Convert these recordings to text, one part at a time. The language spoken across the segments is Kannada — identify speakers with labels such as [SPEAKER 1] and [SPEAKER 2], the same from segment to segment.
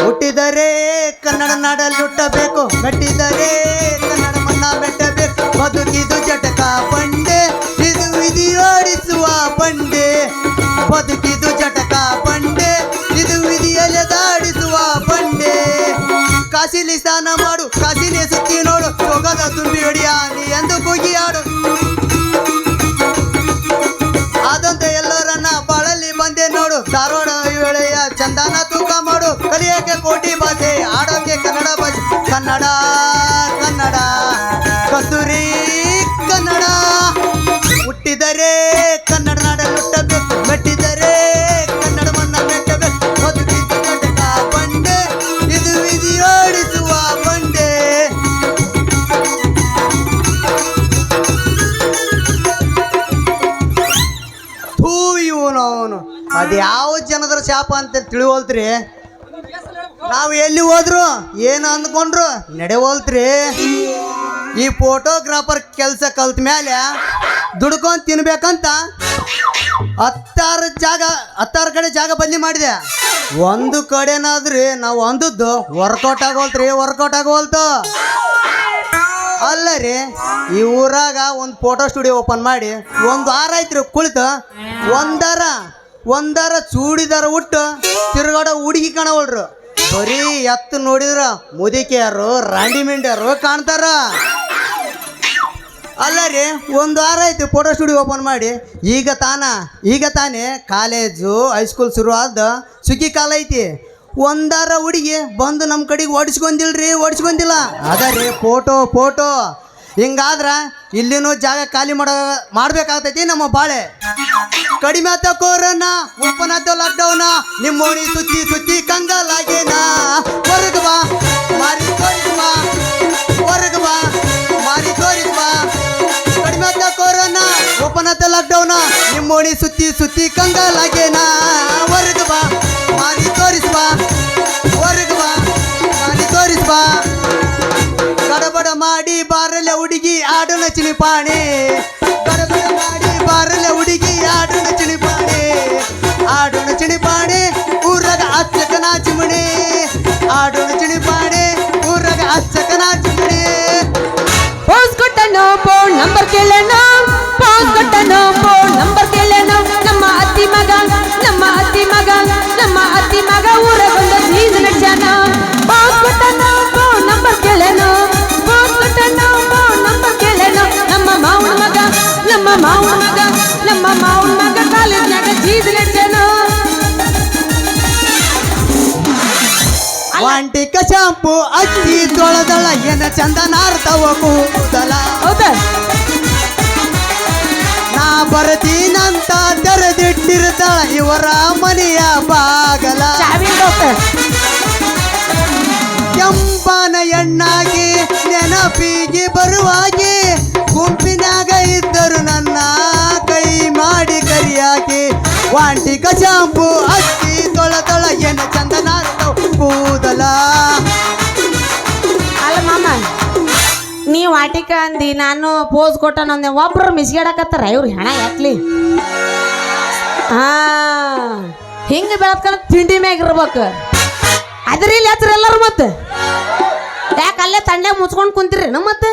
[SPEAKER 1] ಹುಟ್ಟಿದರೆ ಕನ್ನಡ ನಾಡಲ್ಲಿ ಹುಟ್ಟಬೇಕು, ಮೆಟ್ಟಿದರೆ ಕನ್ನಡ ಮಣ್ಣ ಮೆಟ್ಟಬೇಕು. ಬದುಕಿದು ಜಟಕ ಬಂಡೆ, ಇದು ವಿಧಿಯೋಡಿಸುವ ಬಂಡೆ. ಬದುಕಿದು ಜಟಕ ಬಂಡೆ, ಇದು ವಿಧಿಯಲ್ಲಿ ದಾಡಿಸುವ ಬಂಡೆ. ಕಾಸಿಲಿ ಸ್ನಾನ ಮಾಡು, ಕಾಸಿಲಿ ಸುತ್ತಿ ನೋಡು, ಸೊಗದ ತುಂಬಿ ಹೊಡಿಯ ನೀ ಎಂದು ಕೂಗಿಯಾಡು. ಆದಂತೆ ಎಲ್ಲರನ್ನ ಬಾಳಲ್ಲಿ ಬಂದೆ ನೋಡು, ಧಾರವಾಡ ವೇಳೆಯ ಚಂದನ ತೂಕ ಮಾಡು. ಕಲಿಯೋಕೆ ಕೋಟಿ ಭಾಷೆ, ಆಡೋಕೆ ಕನ್ನಡ ಭಾಷೆ. ಕನ್ನಡ ಕನ್ನಡ ಕಸ್ತೂರಿ ಕನ್ನಡ. ಹುಟ್ಟಿದರೆ ಕನ್ನಡ ನಾಡಲ್ಲಿ ಹುಟ್ಟಬೇಕು, ಮೆಟ್ಟಿದರೆ ಕನ್ನಡ ಮಣ್ಣ ಮೆಟ್ಟಬೇಕು. ಬದುಕಿದು ಜಟಕ ಬಂಡೆ, ಇದು ವಿಧಿಯೋಡಿಸುವ ಬಂಡೆ. ಅವನು ಅದು ಯಾವ ಜನದ್ರ ಶಾಪ ಅಂತ ತಿಳಿವಲ್ತ್ರಿ. ನಾವು ಎಲ್ಲಿ ಹೋದ್ರು ಏನು ಅಂದ್ಕೊಂಡ್ರು ನಡೆವಲ್ತ್ರಿ. ಈ ಫೋಟೋಗ್ರಾಫರ್ ಕೆಲಸ ಕಲ್ತ ಮೇಲೆ ದುಡ್ಕೊಂಡು ತಿನ್ಬೇಕಂತ 10 ಕಡೆ ಜಾಗ ಬದಲಿ ಮಾಡಿದೆ. ಒಂದು ಕಡೆನಾದ್ರಿ ನಾವು ಅಂದದ್ದು ವರ್ಕೌಟ್ ಆಗೋಲ್ತು. ಅಲ್ಲ ರೀ, ಈ ಊರಾಗ ಒಂದು ಫೋಟೋ ಸ್ಟುಡಿಯೋ ಓಪನ್ ಮಾಡಿ 1 ವಾರ ಆಯ್ತು ರೀ ಕುಳಿತು. ಒಂದರ ಚೂಡಿದಾರ ಉಟ್ಟು ತಿರುಗಾಡೋ ಹುಡುಗಿ ಕಾಣವಲ್ರು. ಬರೀ ಎತ್ತು ನೋಡಿದ್ರ ಮುದಿಕೆಯರು ರಾಂಡಿ ಮಿಂಡ್ಯಾರು ಕಾಣ್ತಾರ. ಅಲ್ಲ ರೀ, 1 ವಾರ ಆಯ್ತು ಫೋಟೋ ಸ್ಟುಡಿಯೋ ಓಪನ್ ಮಾಡಿ. ಈಗ ತಾನೇ ಕಾಲೇಜು ಹೈಸ್ಕೂಲ್ ಶುರು ಆದ ಸುಗ್ಗಿ ಕಾಲ ಐತಿ. ಒಂದಾರ ಹುಡುಗಿ ಬಂದು ನಮ್ಮ ಕಡೆಗೆ ಓಡಿಸ್ಕೊಂಡಿಲ್ಲ. ಅದರಿ ಫೋಟೋ. ಹಿಂಗಾದ್ರ ಇಲ್ಲಿನೂ ಜಾಗ ಖಾಲಿ ಮಾಡ್ಬೇಕಾಗ್ತೈತಿ ನಮ್ಮ ಬಾಳೆ. ಕಡಿಮೆ ಆತ ಕೊರೋನಾ, ಓಪನ್ ಆತ ಲಾಕ್ಡೌನ, ನಿಮ್ಮ ಓಣಿ ಸುತ್ತಿ ಕಂಗಾಲಾಗೇನಾ. ಹೊರಗೆ ಬಾ ಮಾರಿ ತೋರಿಸ್ಬಾ, ಹೊರಗೆ ಬಾ ಮಾರಿ ತೋರಿಸ್ಬಾ. ಕಡಿಮೆ ಆತ ಕೊರೋನಾ, ಓಪನ್ ಆತ ಲಾಕ್ಡೌನ, ನಿಮ್ಮ ಓಣಿ ಸುತ್ತಿ ಕಂಗಾಲಾಗೇನಾ. ಹೊರಗೆ ಬಾ ಮಾರಿ ತೋರಿಸ್ಬಾ, ಹೊರಗೆ ಬಾ ಮಾರಿ ತೋರಿಸ್ಬಾ. ಗಡಬಡ ಮಾಡಿ ಬಾರಲ್ಲ ಹುಡುಗಿ ಆಡು ನಚಿನಿ ಪಾಣಿ. ಗಡಬಡ ಮಾಡಿ ಬಾರಲ್ಲ ಹುಡುಗಿ ಆಡು ನಚಿನಿ ಪಾಣಿ. ಆಡು ನಚಿನಿ ಪಾಣಿ ಊರಾಗ ಅಚ್ಚಕನ ಚಿಮಣಿ. ಆಡು ನಚಿನಿ ಪಾಣಿ ಊರಾಗ ಅಚ್ಚಕನ ಚಿಮಣಿ.
[SPEAKER 2] ಪೋಸ್ ಕೊಟ್ಟನೋ ಫೋನ್ ನಂಬರ್ ಕೇಳೋಣ, ಪೋಸ್ ಕೊಟ್ಟನೋ ಫೋನ್ ನಂಬರ್ ಕೇಳೋಣ. ನಮ್ಮ ಅತ್ತಿ ಮಗ ಊರಾಗ ಒಂದು ಸೀಸ್ ನಡ್ಸ್ಯಾನ. ಪೋಸ್ ಕೊಟ್ಟನೋ ಫೋನ್ ನಂಬರ್ ಕೇಳೋಣ, ಪೋಸ್ ಕೊಟ್ಟನೋ ಫೋನ್ ನಂಬರ್ ಕೇಳೋಣ. ನಮ್ಮ ಮಾವನ ಮಗ ಕಾಲೇಜ್ನಾಗ ಸೀಸ್ ನಡ್ಸ್ಯಾನ.
[SPEAKER 1] ವಾಂಟಿಕ ಶಾಂಪು ಅಕ್ಕಿ ತೊಳೆದಳ, ಏನ ಚಂದ ನಾರ್ತವ ಕೂದಲ.
[SPEAKER 2] ಹೌದಾ?
[SPEAKER 1] ನಾ ಬರ್ತೀನಂತ ತೆರೆದಿಟ್ಟಿರ್ತಾಳ ಇವರ ಮನೆಯ ಬಾಗಲ. ಕೆಂಪನ ಎಣ್ಣಾಗಿ ನೆನಪಿಗೆ ಬರುವಾಗಿ, ಗುಂಪಿನಾಗ ಇದ್ದರು ನನ್ನ ಕೈ ಮಾಡಿ ಕರಿಯಾಗಿ. ವಾಂಟಿಕ ಶಾಂಪು ಅಕ್ಕಿ ತೊಳೆದಳ, ಏನ ಚಂದ ನಾರ್ತವ ಕೂದಲ.
[SPEAKER 2] ಅಲ್ಲ ಮಾಮ, ನೀವು ವಾಟಿಕ ಅಂದಿ, ನಾನು ಪೋಸ್ ಕೊಟ್ಟನಂದೆ. ಒಬ್ರು ಮಿಸ್ಗಾಡಕತ್ತಾರ ಇವ್ರು ಹೆಣ ಯಾಕ್ಲಿ. ಹಿಂಗೆ ಬೆಳತ್ಕಲ್ಲ ತಿಂಡಿ ಮ್ಯಾಗ ಇರ್ಬೇಕು. ಅದ್ರಿ ಇಲ್ಲಿ ಹತ್ರ ಎಲ್ಲರೂ ಮತ್ತೆ ಯಾಕೆ ಅಲ್ಲೇ ತಂಡ್ಯಾಗ ಮುಚ್ಕೊಂಡು ಕುಂತೀರಿ ಮತ್ತೆ.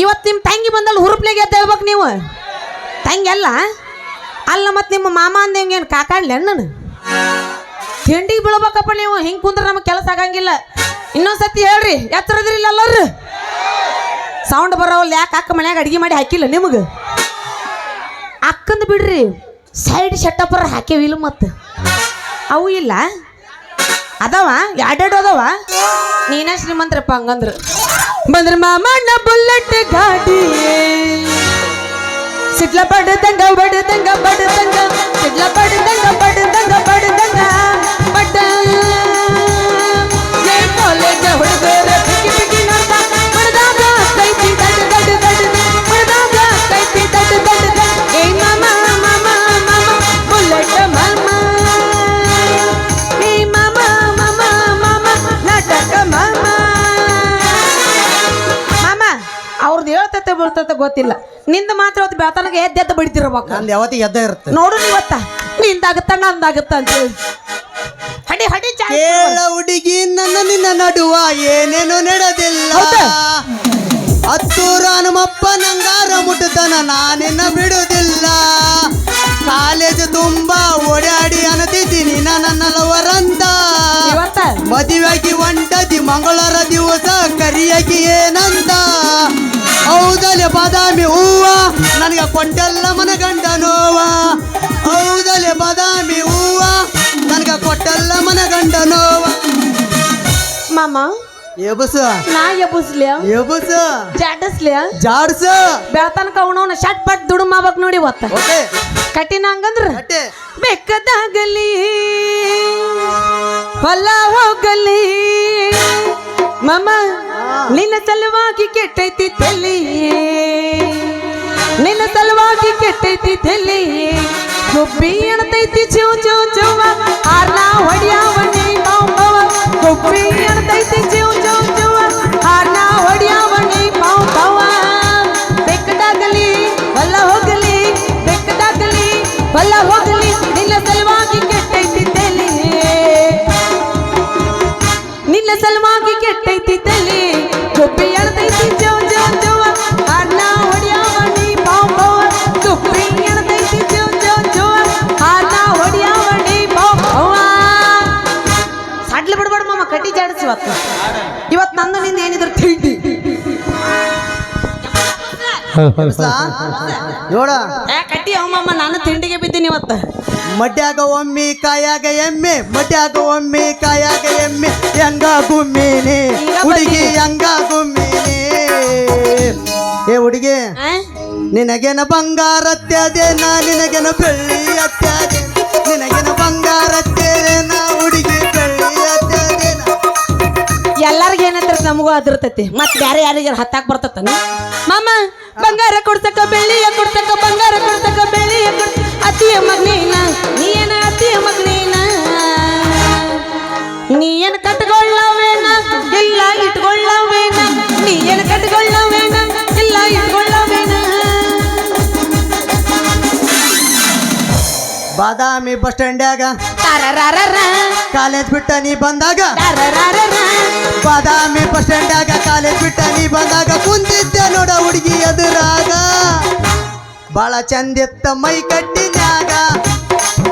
[SPEAKER 2] ಇವತ್ತು ನಿಮ್ಮ ತಂಗಿ ಬಂದಲ್ಲಿ ಹುರುಪ್ನಾಗ ಎದ್ದು ಹೇಳ್ಬೇಕು ನೀವು. ತಂಗಿ ಅಲ್ಲ ಮತ್ತೆ ನಿಮ್ಮ ಮಾಮ ಅಂದ ಹೆಂಗೇನು ಕಾಕಾಡ್ಲಿ ಅಣ್ಣನ ತಿಂಡಿಗೆ ಬೀಳ್ಬೇಕಪ್ಪ ನೀವು. ಹಿಂಗೆ ಕುಂದ್ರೆ ನಮಗೆ ಕೆಲಸ ಆಗಂಗಿಲ್ಲ. ಇನ್ನೊಂದ್ಸತಿ ಹೇಳ್ರಿ, ಎತ್ತರದ್ರಿ ಇಲ್ಲ ಎಲ್ಲರೂ ಸೌಂಡ್ ಬರೋವಲ್ಲ. ಯಾಕೆ ಅಕ್ಕ ಮನ್ಯಾಗ ಅಡುಗೆ ಮಾಡಿ ಹಾಕಿಲ್ಲ ನಿಮಗೆ? ಅಕ್ಕಂದು ಬಿಡ್ರಿ, ಸೈಡ್ ಶೆಟ್ಟಪ್ಪರ ಹಾಕೇವಿಲ್ಲ ಮತ್ತು ಅವು ಇಲ್ಲ ಅದಾವ, ಎರಡೆರಡು ಅದಾವ. ನೀನ ಶ್ರೀಮಂತರಪ್ಪ ಹಂಗಂದ್ರೆ. ಬಂದ್ರೆ ಮಾಮಣ್ಣ ಬುಲೆಟ್ ಗಾಡಿ, ಸಿಡ್ಲ ಬಡದಂಗ ಸಿಡ್ಲ ಬಡದಂಗ ಬಡ ಕಾಲೇಜ್ ಹುಡುಗರ ಪಿಕ್ಕಿ ನೋಡ್ತಾ ಮಡದಾಗ ಕೈಪಿ ಮಡದಾಗ ಕೈಪಿ ಏ ಮಾಮ ಬುಲೆಟ್ ಮಾಮ, ಏ ಮಾಮ ನಾಟಕ ಮಾಮ. ಅವ್ರದ್ದು ಹೇಳ್ತೈತೆ ಬೀಳ್ತದ ಗೊತ್ತಿಲ್ಲ ನಿಂದ ಮಾತ್ರ ಅವತ್ತು ಬೆಳತನಗ ಎದ್ದೆದ್ದು ಬಡಿತಿರ್ಬೇಕು
[SPEAKER 1] ನಂದು ಯಾವತ್ತಿಗೆ ಎದ್ದ ಇರುತ್ತೆ.
[SPEAKER 2] ನೋಡು ನೀವತ್ತ ನಿಂದಾಗತ್ತ ನಂದಾಗತ್ತ ಅಂತೇಳಿ ಹಡಿ ಹಡಿ
[SPEAKER 1] ಕೇಳ ಹುಡುಗಿ ನನ್ನ ನಿನ್ನ ನಡುವ ಏನೇನು ನಡೆದಿಲ್ಲ.
[SPEAKER 2] ಹೌದಾ?
[SPEAKER 1] ಹತ್ತೂರು ಹನುಮಪ್ಪ ನಂಗಾರ ಮುಟ್ಟತನ ನಾನಿನ್ನ ಬಿಡುದಿಲ್ಲ. ಕಾಲೇಜು ತುಂಬಾ ಓಡಾಡಿ ಅನತಿದ್ದೀನಿ ನನ್ನ ಲವರಂತ.
[SPEAKER 2] ಇವತ್ತ
[SPEAKER 1] ಮದುವೆಯಾಗಿ ಒಂಟದಿ ಮಂಗಳವಾರ ದಿವಸ ಕರಿಯಾಗಿ ಏನಂತ. ಹೌದಲೆ ಬಾದಾಮಿ ಹೂವ ನನಗೆ ಕೊಟ್ಟಲ್ಲ ಮನಗಂಡ ನೋವ. ಹೌದಲೆ ಬಾದಾಮಿ ಹೂವ ನನಗೆ ಕೊಟ್ಟಲ್ಲ ಮನಗಂಡ ನೋವ.
[SPEAKER 2] ಮಾಮ
[SPEAKER 1] ಎಬಸ
[SPEAKER 2] ನಾ ಎಬ್ಬಸ್ಲಿಯ
[SPEAKER 1] ಎಬಸ
[SPEAKER 2] ಜಾಡಸ್ಲಿಯ
[SPEAKER 1] ಜಾಡ್ಸ
[SPEAKER 2] ಬೆಳತನಕ ಅವನವನ ಶಟ್ ಪಟ್ ದುಡು ಮಾಡ್ಬೇಕು ನೋಡಿ ಇವತ್ತ
[SPEAKER 1] ಓಕೆ
[SPEAKER 2] ಕಠಿಣ ಹಂಗಂದ್ರ
[SPEAKER 1] ಅಟ್ಟೆ
[SPEAKER 2] ಬೆಕ್ಕದಾಗಲಿ ಹೊಲ ಹೋಗಲಿ ಮಮ್ಮ ನಿನ್ನ ಸಲುವಾಗಿ ಕೆಟ್ಟೈತಿ ತಲಿ ನಿನ್ನ ಸಲುವಾಗಿ ಕೆಟ್ಟೈತಿ ತಲಿ ಗುಬ್ಬಿ ಎಣತೈತಿ ಚೂ ಚೂ ಚೂವ ಹಾರ್ನ ಹೊಡಿಯಾವಣಿ ಮಾವ ಮಾವ ಗುಬ್ಬಿ ಎಣತೈತಿ ಚೂ ಚೂ ಚೂವ ಹಾರ್ನ ಹೊಡಿಯಾವಣಿ ಮಾವ ಮಾವ ಬೆಕ್ಕದಾಗಲಿ ಹೊಲ ಹೋಗಲಿ ಬೆಕ್ಕದಾಗಲಿ ಹೊಲ ಹೋಗಲಿ ನಿನ್ನ ಸಲುವಾಗಿ ಕೆಟ್ಟೈತಿ ತಲಿ ನಿನ್ನ ಸಲುವಾಗಿ ಕೆಟ್ಟೈತಿ ತಲಿ ಗುಬ್ಬಿ ಎಣತೈತಿ ಚೂ ಚೂ ಚೂವ ಹಾರ್ನ ಹೊಡಿಯಾವಣಿ ಮಾವ ಮಾವ ಗುಬ್ಬಿ ಎಣತೈತಿ ಚೂ ಚೂ ಚೂವ ಹಾರ್ನ ಹೊಡಿಯಾವಣಿ ಮಾವ ಮಾವ ಸಡ್ಲು ಬಿಡ್ಬೇಡ ಮಾಮ ಕಟ್ಟಿ ಜಾಡಿಸಿ ಇವತ್ತು ನಂದು ನಿಂದ ಏನಿದ್ರು ತಿಂಡಿ
[SPEAKER 1] ನೋಡ
[SPEAKER 2] ಕಟ್ಟಿ ಅವಮ್ಮ ನಾನು ತಿಂಡಿಗೆ ಬಿದ್ದೀನಿ ಇವತ್ತು
[SPEAKER 1] ಮಡ್ಯಾಗ ಒಮ್ಮೆ ಕಾಯಾಗ ಎಮ್ಮೆ ಮಡ್ಯಾಗ ಒಮ್ಮೆ ಕಾಯಾಗ ಎಮ್ಮೆ ಹೆಂಗ ಗುಮ್ಮಿನಿ ಹುಡುಗಿ ಹೆಂಗ ಗುಮ್ಮಿನಿ. ಏ ಹುಡುಗಿ ನಿನಗೇನ ಬಂಗಾರ ಅತ್ಯಾದೇನ ನಿನಗೇನ ಬೆಳ್ಳಿ ಅತ್ಯಾದೆ ನಿನಗೇನ ಬಂಗಾರ ಅತ್ಯಾದೇನ ಹುಡುಗಿ ಬೆಳ್ಳಿ ಅತ್ಯಾದೇನ.
[SPEAKER 2] ಎಲ್ಲಾರ್ಗ ಏನಂತ ನಮಗೂ ಅದಿರ್ತೈತಿ ಮತ್ ಬ್ಯಾರೆ ಯಾರಿಗಾರ ಹತ್ತಾಕ್ ಬರ್ತತನ ಮಾಮ ಬಂಗಾರ ಕೊಡ್ತಕ್ಕ ಬೆಳ್ಳಿಯ ಕೊಡ್ತಕ್ಕ ಬಂಗಾರ ಕೊಡ್ತಕ್ಕ ಬೆಳ್ಳಿಯ ಅತಿಯ ಮಗನೇನ ನೀ ಏನ ಅತಿಯ ಮಗನೇನ ನೀ ಏನ್ ಕಟ್ಕೊಳ್ಳವೇನ ಇಲ್ಲ ಇಟ್ಕೊಳ್ಳವೇನ ನೀ ಏನ್ ಕಟ್ಕೊಳ್ಳವೇನ ಇಲ್ಲ ಇಟ್ಕೊಳ್ಳವೇನ.
[SPEAKER 1] ಬಾದಾಮಿ ಬಸ್ ಸ್ಟ್ಯಾಂಡ್ಯಾಗ
[SPEAKER 2] ತಾರರಾರರ
[SPEAKER 1] ಕಾಲೇಜ್ ಬಿಟ್ಟ ನೀ ಬಂದಾಗ
[SPEAKER 2] ತಾರರಾರರ
[SPEAKER 1] ಬಾದಾಮಿ ಬಸ್ ಸ್ಟ್ಯಾಂಡ್ಯಾಗ ಕಾಲೇಜ್ ಬಿಟ್ಟ ನೀ ಬಂದಾಗ ಕುಂತಿದ್ದೆ ನೋಡ ಹುಡುಗಿ ಎದುರಾಗ. ಬಾಳ ಚಂದಿತ್ತ ಮೈ ಕಟ್ಟಿನ್ಯಾಗ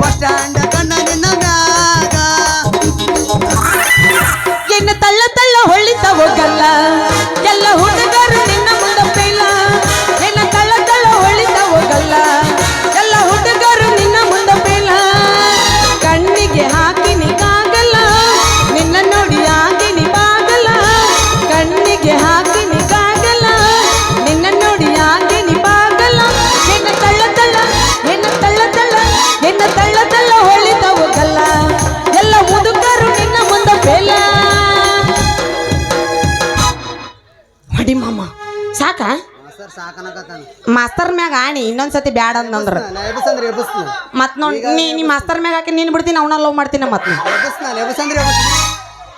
[SPEAKER 1] ಬಸ್ ಸ್ಟ್ಯಾಂಡ್ ಕಣ್ಣ ನಿನ್ನ ಮ್ಯಾಗ.
[SPEAKER 2] ಎನ್ನ ತಳ್ಳ ತಳ್ಳ ಹೊಳ್ಳಿತ ಹೋಗಲ್ಲ ಎಲ್ಲ ಹುಡುಗರು ನಿನ್ನ ಮುಂದೆ ಪೈಲ ಎನ್ನ ತಳ್ಳ ತಳ್ಳ ಹೊಳ್ಳಿತ ಹೋಗಲ್ಲ ಎಲ್ಲ ಹುಡುಗರು ನಿನ್ನ ಮುಂದೆ ಪೈಲ ಕಣ್ಣಿಗೆ ಹಾಕಿನಿ ಕಾಗಲ್ಲ ನಿನ್ನ ನೋಡಿ ಆಗಿನಿ ಬಾಗಲ್ಲ ಕಣ್ಣಿಗೆ ಹಾಕಿನಿ ಕಾಗಲ್ಲ ನಿನ್ನ ನೋಡಿ ಆಗಿನಿ ಬಾಗಲ್ಲ ಎನ್ನ ತಳ್ಳ ತಳ್ಳ ಎನ್ನ ತಳ್ಳ ತಳ್ಳ ಎನ್ನ ತಳ್ಳ ತಳ್ಳ ಹೊಳ್ಳಿತ ಹೋಗಲ್ಲ ಎಲ್ಲ ಹುಡುಗರು ನಿನ್ನ ಮುಂದೆ ಪೈಲ. ಹೊಡಿ ಮಾಮ ಸಾಕ ಮಾಸ್ತರ್ ಮ್ಯಾಗ ಆಣಿ ಇನ್ನೊಂದ್ಸತಿ ಬ್ಯಾಡ ಅಂತಂದ್ರ ಮತ್ ನೋಡ್ ನೀ ಮಾಸ್ತರ್ ಮ್ಯಾಗ ಹಾಕಿ ನೀನ್ ಬಿಡ್ತೀನಿ ಅವನ ಲವ್ ಮಾಡ್ತೀನಿ ಮತ್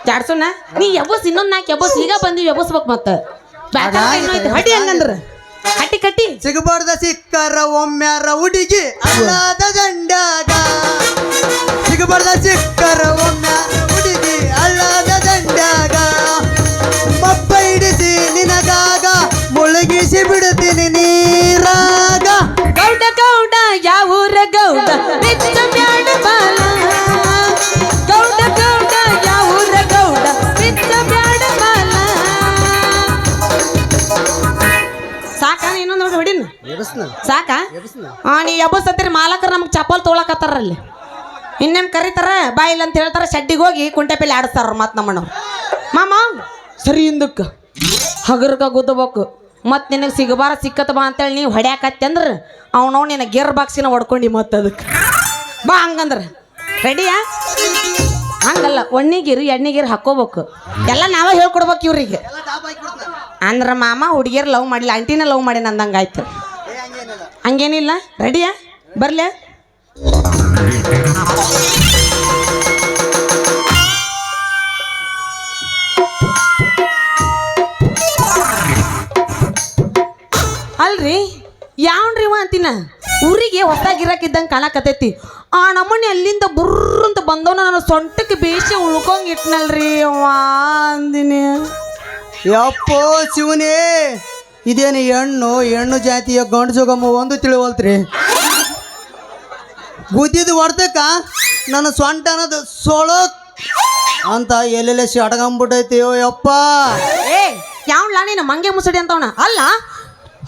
[SPEAKER 2] ಜಾಡ್ಸೋಣ ನೀ ಎಬ್ಬಸ್ ಇನ್ನೊಂದ್ ನಾಲ್ಕು ಎಬ್ಬಸ್ ಈಗ ಬಂದಿವಿ ಎಬ್ಬಸ್ಬೇಕು ಮತ್ತ ಹೊಡಿ ಹಂಗಂದ್ರ ಕಟ್ಟಿ ಕಟ್ಟಿ
[SPEAKER 1] ಸಿಗಬಾರ್ದ ಸಿಕ್ಕರ ಒಮ್ಮ್ಯಾರ ಹುಡುಗಿ ಅಲ್ಲಾದ ದಂಡಾಗ. ಸಿಗಬಾರ್ದ ಸಿಕ್ಕರ ಒಮ್ಮ್ಯಾರ ಹುಡುಗಿ ಅಲ್ಲಾದ ದಂಡಾಗ. ಮಬ್ಬ ಹಿಡಿಸಿ ನಿನಗಾಗ ಮುಳುಗಿಸಿ ಬಿಡುತ್ತೀನಿ ನೀರಾಗ.
[SPEAKER 2] ಗೌಡ ಗೌಡ ಯಾವೂರ ಗೌಡ ಬಿಚ್ಚ ಬ್ಯಾಡ ಬಾಲ ಗೌಡ ಗೌಡ ಯಾವೂರ ಗೌಡ ಬಿಚ್ಚ ಬ್ಯಾಡ ಬಾಲ. ಸಾಕ ಇನ್ನೊಂದು ನೋಡಿ ಹೊಡಿನ ಸಾಕ ನೀ ಎಬ್ಬಸತ್ತೀರಿ ಮಾಲಕರು ನಮ್ಗೆ ಚಪ್ಪಲ್ ತೊಗೊಳಕತ್ತಾರ ಅಲ್ಲಿ ಇನ್ನೇನು ಕರೀತಾರ ಬಾಯಿಲ್ ಅಂತ ಹೇಳ್ತಾರ ಶಡ್ಡಿಗೆ ಹೋಗಿ ಕುಂಟೆ ಪೇಲೆ ಆಡಿಸ್ತಾರ ಮತ್ತೆ ನಮ್ಮಣ್ಣವ್ರು ಮಾಮ ಸರಿ ಹಿಂದಕ್ಕೆ ಹಗರ್ಗ ಗುದ್ದಬೇಕು ಮತ್ತು ನಿನಗೆ ಸಿಗಬಾರ ಸಿಕ್ಕತ್ತ ಬಾ ಅಂತೇಳಿ ನೀವು ಹೊಡ್ಯಾಕತ್ತೆ ಅಂದ್ರೆ ಅವನವ್ ನಿನ್ನ ಗೇರ್ ಬಾಕ್ಸಿನ ಹೊಡ್ಕೊಂಡು ಮತ್ತೆ ಅದಕ್ಕೆ ಬಾ ಹಂಗಂದ್ರೆ ರೆಡಿಯಾ ಹಂಗಲ್ಲ ಒಣ್ಣಿಗಿರಿ ಎಣ್ಣಿಗಿರಿ ಹಾಕೋಬೇಕು ಎಲ್ಲ ನಾವೇ ಹೇಳ್ಕೊಡ್ಬೇಕು ಇವ್ರಿಗೆ ಅಂದ್ರೆ ಮಾಮ ಹುಡುಗಿಯರು ಲವ್ ಮಾಡಿಲ್ಲ ಆಂಟಿನ ಲವ್ ಮಾಡಿ ನಂದಂಗೆ ಆಯ್ತು ಹಂಗೇನಿಲ್ಲ ರೆಡಿಯಾ ಬರ್ಲೆ ನೀನ ಊರಿಗೆ ಹೊಸದಾಗಿ ಇರಕ್ಕಿದ್ದಂಗೆ ಕಾಣಕತ್ತೈತಿ ಆ ನಮ್ಮನೆ ಅಲ್ಲಿಂದ ಬುರ್ರ ಅಂತ ಬಂದವನ ನಾನು ಸೊಂಟಕ್ಕೆ ಬೇಸಿ ಉಳ್ಕೊಂಡ್ ಇಟ್ನಲ್ರಿ ಅವ್ವ ಅಂದಿನಿ.
[SPEAKER 1] ಯಪ್ಪೋ ಶಿವನೇ, ಇದೇನು ಹೆಣ್ಣು ಜಾತಿಯ ಗಂಡು ಜೋಗಮ್ಮ ಒಂದು ತಿಳಿವಲ್ತ್ರಿ. ಗುದ್ದಿದ್ದು ಹೊಡ್ತಕ್ಕ ನನ್ನ ಸೊಂಟ ಅನ್ನೋದು ಸೊಳೋ ಅಂತ ಎಲ್ಲೆಲ್ಲ ಶಟಗಂಬಿಟ್ಟೈತಿ. ಯಪ್ಪ
[SPEAKER 2] ಏ ಯಾವ್ಲಾ ನೀನು ಮಂಗೆ ಮುಸಡಿ ಅಂತವನ ಅಲ್ಲ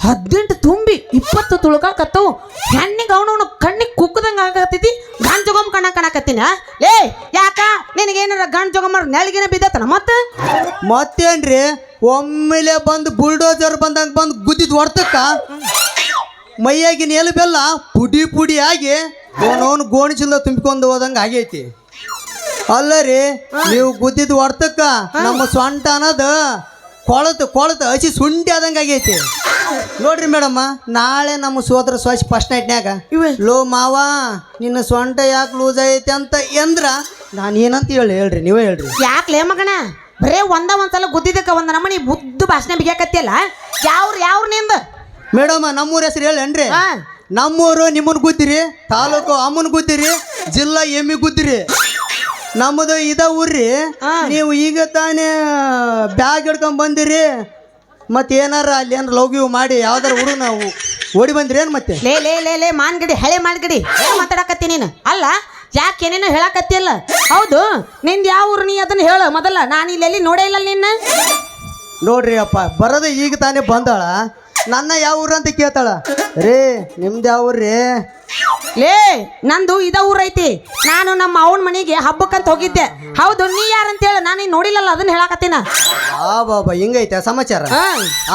[SPEAKER 2] 18 ತುಂಬಿ 20 ತುಳ್ಕಾಕತ್ತವು ಹೆಣ್ಣಿಗೆ ಅವನವನು ಕಣ್ಣಿಗೆ ಕುಕ್ಕದಂಗೆ ಆಗತ್ತೈತಿ ಗಂಡ್ ಜೊಗಮ್ ಕಾಣಕತ್ತೀನಿ. ಏ ಯಾಕ ನಿನಗೇನಾರ ಗಂಡ್ ಜೊಗಮ್ಮ ನೆಳಗಿನ ಬಿದ್ದತನ
[SPEAKER 1] ಮತ್ತೇನ್ರಿ ಒಮ್ಮೆಲೆ ಬಂದು ಬುಲ್ಡೋಜರ್ ಬಂದಂಗೆ ಬಂದು ಗುದ್ದಿದ್ದು ಹೊಡ್ತಕ್ಕ ಮೈಯಾಗಿನ ಎಲು ಬೆಲ್ಲ ಪುಡಿ ಪುಡಿ ಆಗಿ ಅವನವನು ಗೋಣಿಚಿಲ್ಲ ತುಂಬಿಕೊಂಡು ಹೋದಂಗೆ ಆಗೈತಿ. ಅಲ್ಲ ರೀ, ನೀವು ಗುದ್ದಿದ್ದು ಹೊಡ್ತಕ್ಕ ನಮ್ಮ ಸೊಂಟ ಅನ್ನೋದು ಕೊಳತು ಹಸಿ ಸುಂಡಿ ಆದಂಗೆ ಆಗೈತಿ. ನೋಡ್ರಿ ಮೇಡಮ್ಮ, ನಾಳೆ ನಮ್ಮ ಸೋದರ ಸೊಸಿ ಫಸ್ಟ್ ನೈಟ್ನ್ಯಾಗ ಲೋ ಮಾವ ನಿನ್ನ ಸೊಂಟ ಯಾಕೆ ಲೂಸ್ ಐತಿ ಅಂತ ಎಂದ್ರ ನಾನು ಏನಂತ ಹೇಳ್ರಿ ನೀವೇ ಹೇಳ್ರಿ.
[SPEAKER 2] ಯಾಕ್ಲೇ ಮಗಣ ಬರೇ ಒಂದ್ಸಲ ಗುದ್ದಿದ್ದಕ್ಕ ಒಂದ್ ನಮ್ಮನಿ ಬುದ್ಧ ಭಾಷಣ ಬಿಗಾಕತ್ತಿಯಲ್ಲ. ಯಾವ್ರು ನಿಂದ
[SPEAKER 1] ಮೇಡಮ್ಮ ನಮ್ಮೂರ ಹೆಸರು ಹೇಳೇನ್ರಿ? ನಮ್ಮೂರು ನಿಮ್ಮನ್ ಗುದ್ದಿರಿ, ತಾಲೂಕು ಅಮ್ಮನ್ ಗುದ್ದಿರಿ, ಜಿಲ್ಲಾ ಎಮ್ಮಿ ಗುದ್ದಿರಿ. ನಮ್ಮದು ಇದ ಊರ್ರಿ. ನೀವು ಈಗ ತಾನೇ ಬ್ಯಾಗ್ ಹಿಡ್ಕೊಂಡ್ ಬಂದಿರಿ, ಮತ್ತೆ ಏನಾರ ಅಲ್ಲಿ ಏನಾರ ಲವ್ ಗಿವ್ ಮಾಡಿ ಯಾವ್ದಾರ ಹುಡುಗ ನಾವು ಓಡಿ ಬಂದ್ರಿ ಏನ್ ಮತ್ತೆ?
[SPEAKER 2] ಲೇ ಲೇ ಲೇ ಲೇ ಮಾನ್ಗಡಿ ಹಳೆ ಮಾನ್ಗಡಿ ಮಾತಾಡಕತ್ತಿ ನೀನು. ಅಲ್ಲ ಯಾಕೆ ಏನೇನೋ ಹೇಳಕತ್ತಿಯಲ್ಲ. ಹೌದು ನಿಂದ ಯಾವ ಊರು, ನೀ ಅದನ್ನ ಹೇಳು ಮೊದಲ. ನಾನು ಇಲ್ಲೆಲ್ಲಿ ನೋಡೇ ಇಲ್ಲ ನಿನ್ನ.
[SPEAKER 1] ನೋಡ್ರಿ ಅಪ್ಪ, ಬರೋದು ಈಗ ತಾನೇ ಬಂದಾಳ, ನನ್ನ ಯಾವ ಊರು ಅಂತ ಕೇಳ್ತಾಳ. ರೇ ನಿಮ್ದು ಯಾವ ಊರ್ರಿ?
[SPEAKER 2] ಲೇ ನಂದು ಇದ ಊರೈತಿ. ನಾನು ನಮ್ಮ ಅವನ ಮನೆಗೆ ಹಬ್ಬಕ್ಕಂತ ಹೋಗಿದ್ದೆ. ಹೌದು ನೀ ಯಾರಂತ ಹೇಳ, ನಾನು ನೋಡಿಲ್ಲಲ್ಲ ಅದನ್ನ ಹೇಳಕತ್ತೀನ.
[SPEAKER 1] ಬಾಬಾ ಹಿಂಗೈತೆ ಸಮಾಚಾರ.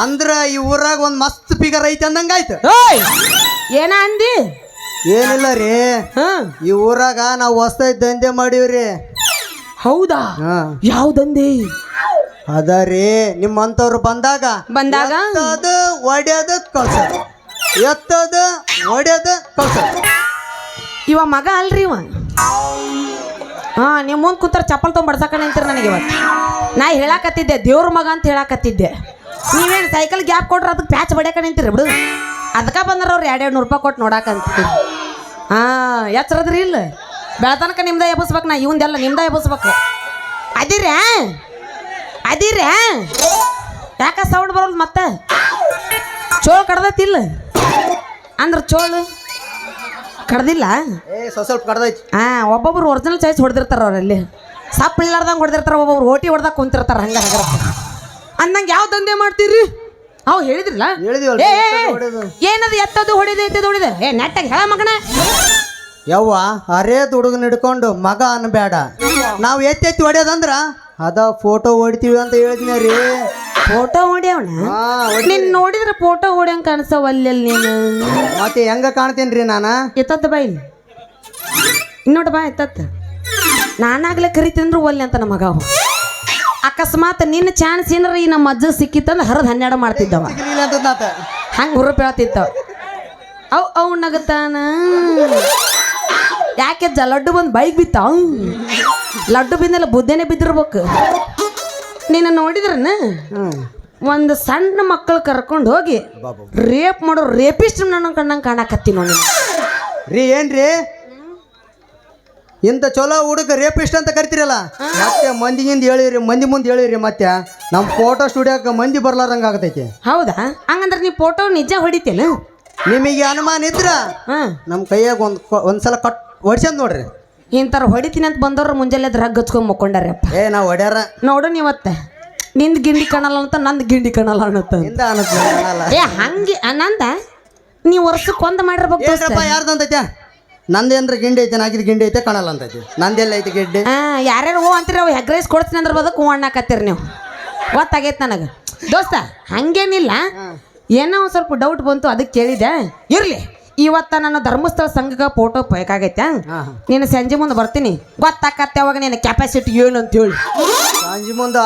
[SPEAKER 1] ಅಂದ್ರ ಈ ಊರಾಗ ಒಂದ್ ಮಸ್ತ್ ಫಿಗರ್ ಐತೆ ಅಂದಂಗಾಯ್ತು.
[SPEAKER 2] ಏನ ಅಂದಿ?
[SPEAKER 1] ಏನಿಲ್ಲ ರೀ, ಈ ಊರಾಗ ನಾವು ಹೊಸ್ದಾಗಿ ದಂಧೆ ಮಾಡೀವ್ರಿ.
[SPEAKER 2] ಹೌದಾ? ಯಾವ್ದಂದಿ?
[SPEAKER 1] ಅದ ರೀ, ನಿಮ್ಮಂತವ್ರು ಬಂದಾಗ ಎತ್ತದು ಒಡ್ಯೋದು ಕಳ್ಸೋದು, ಎತ್ತದು ಒಡ್ಯೋದು ಕಳ್ಸೋದು.
[SPEAKER 2] ಇವ ಮಗ ಅಲ್ರಿ ಇವ. ನೀವು ಮುಂದೆ ಕೂತಾರ ಚಪ್ಪಲ್ ತೊಗೊಂಡು ಬಡ್ಸಕ ನಿಂತಿರ ನನಗೆ ಇವತ್ತು. ನಾ ಹೇಳಕತ್ತಿದ್ದೆ ದೇವ್ರ ಮಗ ಅಂತ ಹೇಳಕತ್ತಿದ್ದೆ. ನೀವೇನು ಸೈಕಲ್ ಗ್ಯಾಪ್ ಕೊಟ್ರೆ ಅದಕ್ಕೆ ಪ್ಯಾಚ್ ಬಡಿಯಕ ನಿಂತಿರಿ ಬಿಡು. ಅದಕ್ಕೆ ಬಂದ್ರ ಅವ್ರು 200 ರೂಪಾಯಿ ಕೊಟ್ಟು ನೋಡಾಕಂತೀವಿ. ಎಚ್ಚರದ್ರಿ ಇಲ್ಲ ಬೆಳತನಕ ನಿಮ್ದ ಎಬ್ಬಿಸ್ಬೇಕು, ನಾ ಇವಂದೆಲ್ಲ ನಿಮ್ದ ಎಬ್ಬಿಸ್ಬೇಕು. ಅದಿರ ಯಾಕ ಸೌಂಡ್ ಬರೋದು ಮತ್ತೆ? ಚೋಳು ಕಡ್ದೈತಿಲ್ಲ ಅಂದ್ರೆ ಚೋಳು ಕಡ್ದಿಲ್ಲ.
[SPEAKER 1] ಸ್ವಲ್ಪ ಕಡ್ದೈತಿ.
[SPEAKER 2] ಒಬ್ಬೊಬ್ರು ಒರಿಜಿನಲ್ ಚಾಯ್ಸ್ ಹೊಡೆದಿರ್ತಾರ ಅವರಲ್ಲಿ. ಸಪ್ ಇಲ್ಲಾರ್ದಂಗೆ ಹೊಡೆದಿರ್ತಾರ, ಒಬ್ಬೊಬ್ರು ಓಟಿ ಹೊಡೆದಾಗ ಕುಂತಿರ್ತಾರ. ಹಂಗ ಅಂದಂಗೆ ಯಾವ ದಂಧೆ ಮಾಡ್ತೀರಿ? ಅವು ಹೇಳಿದ್ರಲ್ಲ, ಏನದು ಎತ್ತದು ಹೊಡಿದೈತೆ ಹೊಡಿದ. ನೆಟ್ಟಾಗಿ ಹೇಳ ಮಗನ.
[SPEAKER 1] ಯವ್ವ ಅರೇದ್ ಹುಡುಗನ ಹಿಡ್ಕೊಂಡು ಮಗ ಅನ್ಬೇಡ. ನಾವು ಎತ್ತಿ ಹೊಡ್ಯೋದಂದ್ರ ಅದ ಫೋಟೋ ಹೊಡಿತೀವಿ ಅಂತ ಹೇಳಿದ್ನ ರೀ.
[SPEAKER 2] ಫೋಟೋ ಹೊಡ್ಯವಣ? ನೀನ್ ನೋಡಿದ್ರೆ ಫೋಟೋ ಹೊಡ್ಯಂಗ್ ಕಾಣಿಸವಲ್ಲ ನೀನು.
[SPEAKER 1] ಮತ್ತೆ ಹೆಂಗ ಕಾಣ್ತೇನ್ರಿ ನಾನ?
[SPEAKER 2] ಎತ್ತತ್ತ ಬಾ ಇಲ್ಲಿ, ಇನ್ನೋಟ ಬಾ ಎತ್ತತ್ತ. ನಾನಾಗ್ಲೇ ಕರಿತಂದ್ರು ಒಲ್ಲೆ ಅಂತ ನಮ್ಮ ಮಗ. ಅಕಸ್ಮಾತ್ ನಿನ್ನ ಚಾನ್ಸ್ ಏನಾರ ಈ ನಮ್ಮ ಅಜ್ಜ ಸಿಕ್ಕಿತ್ತಂದ್ರೆ 12 ಮಾಡ್ತಿದ್ದವ. ಹಂಗೆ ಹುರುಪ್ ಹೇಳ್ತಿತ್ತವ. ಅವ್ ನಗತಾನ. ಯಾಕೆ ಲಡ್ಡು ಬಂದು ಬೈಕ್ ಬಿತ್ತ? ಲಡ್ಡು ಬಿದ್ದಲ್ಲ ಬುದ್ಧೇನೆ ಬಿದ್ದಿರ್ಬೇಕು. ನೀನು ನೋಡಿದ್ರನ ಒಂದು ಸಣ್ಣ ಮಕ್ಕಳು ಕರ್ಕೊಂಡು ಹೋಗಿ ರೇಪ್ ಮಾಡೋ ರೇಪಿಸ್ಟ್ ನನ್ನ ಕಣ್ಣಂಗೆ ಕಾಣಕತ್ತಿ ನೋಡಿ
[SPEAKER 1] ರೀ. ಏನ್ರಿ ಇಂಥ ಚಲೋ ಹುಡುಗ ರೇಪಿಸ್ಟ್ ಅಂತ ಕರಿತೀರಲ್ಲ, ಮತ್ತೆ ಮಂದಿಗಿಂದ ಹೇಳಿರಿ, ಮಂದಿ ಮುಂದೆ ಹೇಳಿರಿ. ಮತ್ತೆ ನಮ್ಮ ಫೋಟೋ ಸ್ಟುಡಿಯೋಕ್ಕೆ ಮಂದಿ ಬರ್ಲಾರಂಗೆ ಆಗತೈತಿ.
[SPEAKER 2] ಹೌದಾ? ಹಂಗಂದ್ರೆ ನೀ ಫೋಟೋ ನಿಜ ಹೊಡಿತೇನೆ?
[SPEAKER 1] ನಿಮಗೆ ಅನುಮಾನ ಇದ್ರ ನಮ್ಮ ಕೈಯಾಗ ಒಂದ್ಸಲ ಹೊಡ್ಸಂದ್ ನೋಡ್ರಿ.
[SPEAKER 2] ಇಂಥವ್ರು ಹೊಡಿತೀನಿ ಅಂತ ಬಂದವ್ರು ಮುಂಜಾನೆ ದ್ರಾಗ ಹಚ್ಕೊಂಡ್ ಮುಕ್ಕೊಂಡಾರಪ್ಪ.
[SPEAKER 1] ನಾವು ಹೊಡ್ಯಾರ
[SPEAKER 2] ನೋಡು ನೀವತ್ತೆ ನಿಂದ ಗಿಂಡಿ ಕಾಣಲ್ಲ ಅಂತ ನಂದು ಗಿಂಡಿ ಕಾಣಲ್ಲ ಅನ್ನತ್ತ. ಹಂಗೆ ನಂದ ನೀ ವರ್ಷಕ್ಕೆ ಒಂದು ಮಾಡಿರ್ಬೇಕು.
[SPEAKER 1] ಯಾರ್ದಂತೈತೆ? ನಂದೇನ್ರ ಗಿಂಡಿ ಐತೆ, ನಾಕಿದ ಗಿಂಡಿ ಐತೆ ಕಾಣಲ್ಲ ಅಂತೈತಿ. ನಂದೆಲ್ಲ ಐತೆ ಗಿಡ್ಡಿ?
[SPEAKER 2] ಯಾರ್ಯಾರು ಹೂ ಅಂತೀರಿ, ಅವು ಹೆಗ್ ರೈಸ್ ಕೊಡ್ತೀನಿ ಅಂದ್ರೆ ಬದಕ್ಕೆ ಹೂ ಅಣ್ಣಾಕತ್ತೀರಿ ನೀವು. ಗೊತ್ತಾಗೈತೆ ನನಗೆ ದೋಸ್ತ. ಹಂಗೇನಿಲ್ಲ, ಏನೋ ಒಂದು ಸ್ವಲ್ಪ ಡೌಟ್ ಬಂತು ಅದಕ್ಕೆ ಕೇಳಿದೆ. ಇರಲಿ, ಇವತ್ತ ನಾನು ಧರ್ಮಸ್ಥಳ ಸಂಘಕ್ಕೆ ಫೋಟೋ ಬೇಕಾಗೈತೆ. ನೀನು ಸಂಜೆ ಮುಂದೆ ಬರ್ತೀನಿ, ಗೊತ್ತಾಕತ್ತೆ ಅವಾಗ ನಿನ್ನ ಕೆಪಾಸಿಟಿ ಏನು ಅಂತ ಹೇಳಿ.
[SPEAKER 1] ಸಂಜೆ ಮುಂದ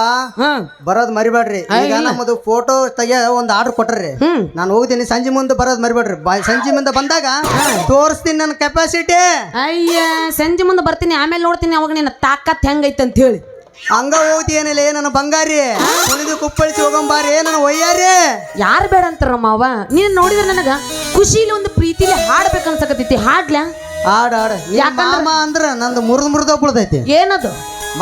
[SPEAKER 1] ಬರೋದು ಮರಿಬೇಡ್ರಿ. ಈಗ ನಮ್ಮದು ಫೋಟೋ ತೆಗಿಯ ಒಂದು ಆರ್ಡರ್ ಕೊಟ್ರಿ, ನಾನು ಹೋಗ್ತೀನಿ. ಸಂಜೆ ಮುಂದೆ ಬರೋದು ಮರಿಬೇಡ್ರಿ. ಸಂಜೆ ಮುಂದೆ ಬಂದಾಗ ತೋರಿಸ್ತೀನಿ ನನ್ನ ಕೆಪಾಸಿಟಿ.
[SPEAKER 2] ಅಯ್ಯ ಸಂಜೆ ಮುಂದೆ ಬರ್ತೀನಿ, ಆಮೇಲೆ ನೋಡ್ತೀನಿ ಅವಾಗ ನಿನ್ನ ತಾಕತ್ ಹೆಂಗೈತೆ ಅಂತ ಹೇಳಿ.
[SPEAKER 1] ಹಂಗ ಹೋಗ್ತಿ ಏನಿಲ್ಲ ನನ್ನ ಬಂಗಾರಿ ಕುಣಿದು ಕುಪ್ಪಳಿಸಿ ಹೋಗಂಬಾರಿ ನನ್ನ ಒಯ್ಯಾರಿ.
[SPEAKER 2] ಯಾರು ಬೇಡ ಅಂತಾರ ಮಾವ. ನೀನ್ ನೋಡಿದ್ರೆ ನನಗ ಖುಷಿಲಿ ಒಂದು ಪ್ರೀತಿಲಿ ಹಾಡ್ಬೇಕು ಅನ್ಸಕತ್ತೈತಿ. ಹಾಡ್ಲ
[SPEAKER 1] ಆಡ ಯಾಕಂದ್ರ ಅಂದ್ರ ನಂದು ಮುರಿದ ಬೀಳ್ತೈತಿ.
[SPEAKER 2] ಏನದು?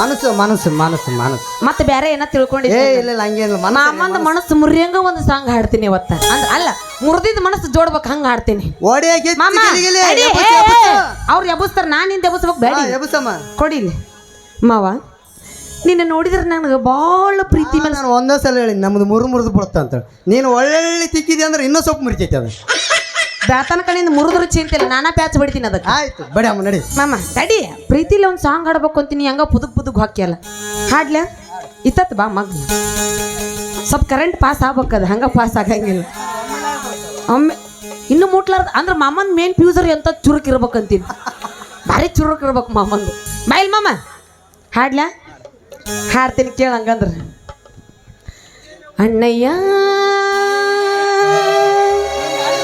[SPEAKER 1] ಮನಸ್ಸು ಮನಸ್ಸು ಮನಸ್ಸು ಮನಸ್ಸು
[SPEAKER 2] ಮತ್ತೆ ಬೇರೆ ಏನ ತಿಳ್ಕೊಂಡಿದ್ದೆ?
[SPEAKER 1] ಇಲ್ಲ ಹಂಗೇನಿಲ್ಲ.
[SPEAKER 2] ಮಾಮಂದ ಮನಸ್ಸು ಮುರಿಯಂಗ ಒಂದು ಸಾಂಗ್ ಹಾಡ್ತೀನಿ ಇವತ್ತ. ಅಂದ್ರ ಅಲ್ಲ, ಮುರಿದಿದ್ ಮನಸ್ಸು ಜೋಡ್ಬೇಕು ಹಂಗ ಹಾಡ್ತೀನಿ. ಮಾಮ ಅವ್ರು ಎಬಸ್ತಾರ, ನಾನ್ ನಿಂದ ಎಬಸ್ಬೇಕು. ಬೇಡ
[SPEAKER 1] ಎಬಸಮ್ಮ
[SPEAKER 2] ಕೊಡಿಲಿ ಮಾವ. ನಿನ್ನ ನೋಡಿದ್ರೆ ನನಗೆ ಭಾಳ ಪ್ರೀತಿ ಮೇಲೆ.
[SPEAKER 1] ನಾನು ಒಂದೇ ಸಲ ಹೇಳಿ ನಮ್ದು ಮುರಿದು ಬಿಡುತ್ತ ಅಂತ. ನೀನು ಒಳ್ಳೆ ತಿಕ್ಕಿದೆ ಅಂದ್ರೆ ಇನ್ನೂ ಸ್ವಲ್ಪ ಮುರಿತೈತಿ ಅದು.
[SPEAKER 2] ಬ್ಯಾತನ ಕಡೆಯಿಂದ ಮುರಿದ್ರು ಚಿಂತಿಲ್ಲ, ನಾನಾ ಪ್ಯಾಚ್ ಬಿಡ್ತೀನಿ ಅದಕ್ಕೆ.
[SPEAKER 1] ಆಯ್ತು ಬಡಿ ಅಮ್ಮ ನಡಿ.
[SPEAKER 2] ಮಾಮ ತಡಿ, ಪ್ರೀತಿಲಿ ಒಂದು ಸಾಂಗ್ ಹಾಡ್ಬೇಕು ಅಂತೀನಿ. ಹಂಗ ಪುದುಗ್ ಹಾಕ್ಯಲ್ಲ ಹಾಡ್ಲ ಇತ್ತತ್ ಬಾ ಮಗ್. ಸ್ವಲ್ಪ ಕರೆಂಟ್ ಪಾಸ್ ಆಗ್ಬೇಕದು, ಹಂಗ ಪಾಸ್ ಆಗಂಗಿಲ್ಲ. ಒಮ್ಮೆ ಇನ್ನು ಮುಟ್ಲಾರ್ದ ಅಂದ್ರೆ ಮಾಮನ್ ಮೇನ್ ಫ್ಯೂಸರ್ ಎಂತ ಚುರುಕ್ ಇರ್ಬೇಕಂತೀನಿ. ಭಾರಿ ಚುರುಕ್ ಇರ್ಬೇಕು ಮಾಮಂದು. ಬಾಯಿಲ್ ಮಾಮ ಹಾಡ್ಲ ಹಾಡ್ತೀನಿ ಕೇಳ ಹಂಗಂದ್ರ. ಅಣ್ಣಯ್ಯ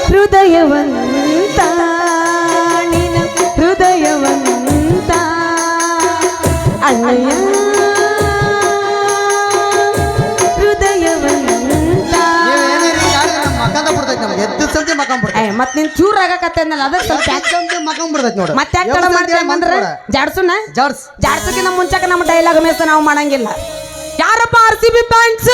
[SPEAKER 2] ಹೃದಯವಂತ ನಿನ ಹೃದಯವಂತ, ಅಣ್ಣಯ್ಯ ಹೃದಯವಂತ. ಮತ್ ನಿನ್ ಚೂರ್ ಆಗಕತ್ತೇನಲ್ಲ ಅದ ಸ್ವಲ್ಪ ಮತ್ತೆ ಯಾಕೆ ಮಾಡ್ತೇವೆ ಜಾಡ್ಸುನ ಜಾಡ್ಸಕ್ಕಿಂತ ಮುಂಚೆಕ ನಮ್ಮ ಡೈಲಾಗ್ ಮೇಸ ನಾವು ಮಾಡಂಗಿಲ್ಲ. ಯಾರಪ್ಪ RCB ಫ್ಯಾನ್ಸ್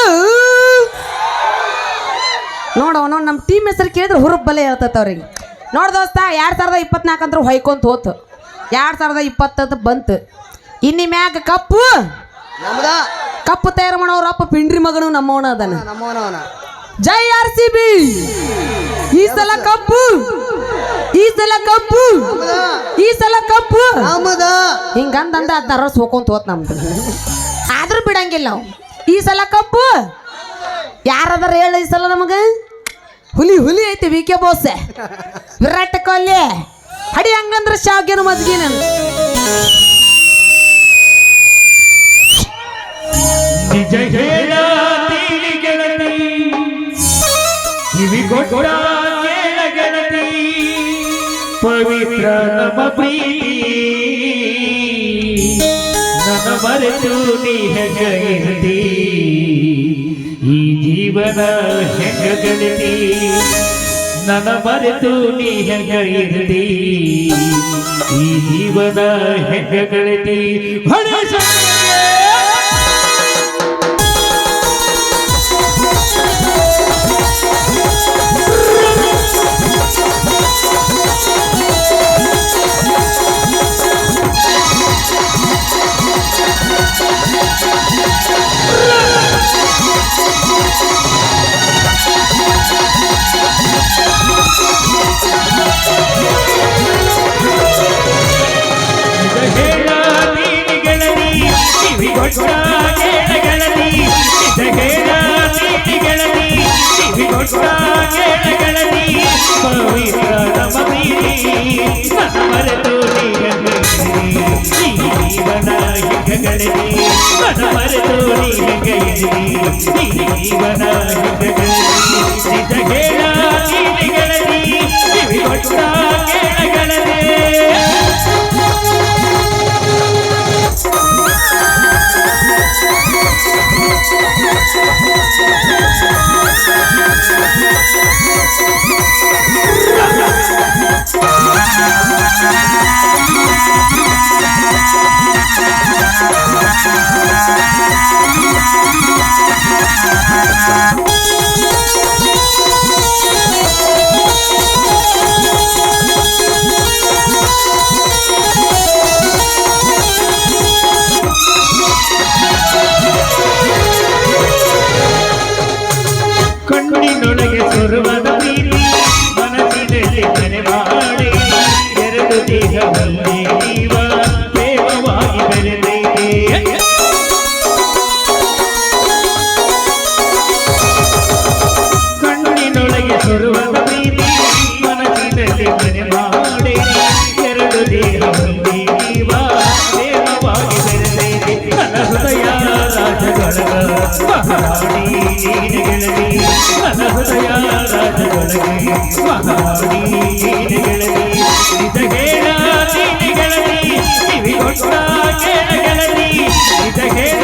[SPEAKER 2] ನೋಡವನು ನಮ್ಮ ಟೀಮ್ ಹೆಸರು ಕೇಳಿದ್ರೆ ಹುರುಪ್ ಬಲೆ ಹೇಳ್ತೈತೆ ಅವ್ರಿಗೆ. ನೋಡ್ ದೋಸ್ತ 2024 ಅಂದ್ರೆ ಹೊಯ್ಕೊಂತ ಹೋತು. 2020 ಬಂತು. ಇನ್ನಿ ಮ್ಯಾಗ ಕಪ್ಪು ತಯಾರು ಮಾಡೋರಪ್ಪ ಪಿಂಡ್ರಿ ಮಗನು ನಮ್ಮವನ ಅದನ. ಜೈ RCB. ಈ ಸಲ ಕಪ್ಪು, ಈ ಸಲ ಕಪ್ಪು, ಈ ಸಲ ಕಪ್ಪು ಹಿಂಗಂದ ಅದ್ ರಸ್ ಹೋಗ್ಕೊಂತ ಹೋತ್ ನಮ್ದು. ಆದ್ರೂ ಬಿಡಂಗಿಲ್ಲ ನಾವು. ಈ ಸಲ ಕಪ್ಪು ಯಾರದಾರ ಹೇಳ. ಈ ಸಲ ನಮಗ ಹುಲಿ ಐತಿ. VK ಬಾಸ್, ವಿರಾಟ್ ಕೊಹ್ಲಿ ಹಡಿ ಹಂಗಂದ್ರ ಶಾವ್ಗೆನ ಮಜ್ಗಿನ.
[SPEAKER 3] ನಿಜ ಹೇಳತೀನಿ ಗೆಳತಿ, ಕಿವಿಗೊಟ್ಟ ಕೇಳ ಗೆಳತಿ, ಪವಿತ್ರ ನಮ್ಮ ಪ್ರೀತಿ ನನ್ನ ಮರೆತು ನೀ ಹೆಂಗ ಇರ್ತಿ, ಈ ಜೀವನ ಹೆಂಗ ಗೆಳತಿ, ನನ್ನ ಮರೆತು ನೀ ಹೆಂಗ ಇರ್ತಿ, ಈ ಜೀವನ ಹೆಂಗ ಗೆಳತಿ. ಪವಿತ್ರ ನಮ್ಮ ಪ್ರೀತಿ ನನ್ನ ಮರೆತು ನೀ ಹೆಂಗ ಇರ್ತಿ, ಈ ಜೀವನ ಹೆಂಗ ಗೆಳತಿ, ನನ್ನ ಮರೆತು ನೀ ಹೆಂಗ ಇರ್ತಿ, ಈ ಜೀವನ ಹೆಂಗ ಗೆಳತಿ. ನಿಜ ಹೇಳತೀನಿ ಗೆಳತಿ, ಕಿವಿಗೊಟ್ಟ ಕೇಳ ಗೆಳತಿ. ಕಣ್ಣಿನೊಳಗೆ ಸುರುವದ ಪ್ರೀತಿ ಮನಸ್ಸಿನಲ್ಲಿ ಮನೆ ಮಾಡಿ, ಎರಡು ದೇಹದಲ್ಲಿ ಜೀವ ಪ್ರೇಮವಾಗಿ ಬೆರೆತೈತೆ. ಕಣ್ಣಿನೊಳಗೆ ಸುರುವದ ಪ್ರೀತಿ ಮನಸ್ಸಿನಲ್ಲಿ ಮನೆ ಮಾಡಿ, ಎರಡು ದೇಹದಲ್ಲಿ ಜೀವ ಪ್ರೇಮವಾಗಿ ಬೆರೆತೈತೆ. ನನ್ನ ಹೃದಯ ರಾಜಗೊಳಗ ಮಹಾರಾಣಿ ನೀನೆ ಗೆಳತಿ, ನನ್ನ ಹೃದಯ ರಾಜಗೊಳಗೆ ಮಹಾರಾಣಿ ನೀನೆ ಗೆಳತಿ. ನಿಜ ಹೇಳತೀನಿ ಗೆಳತಿ, ಕಿವಿಗೊಟ್ಟ ಕೇಳ ಗೆಳತಿ, ನಿಜ ಹೇಳ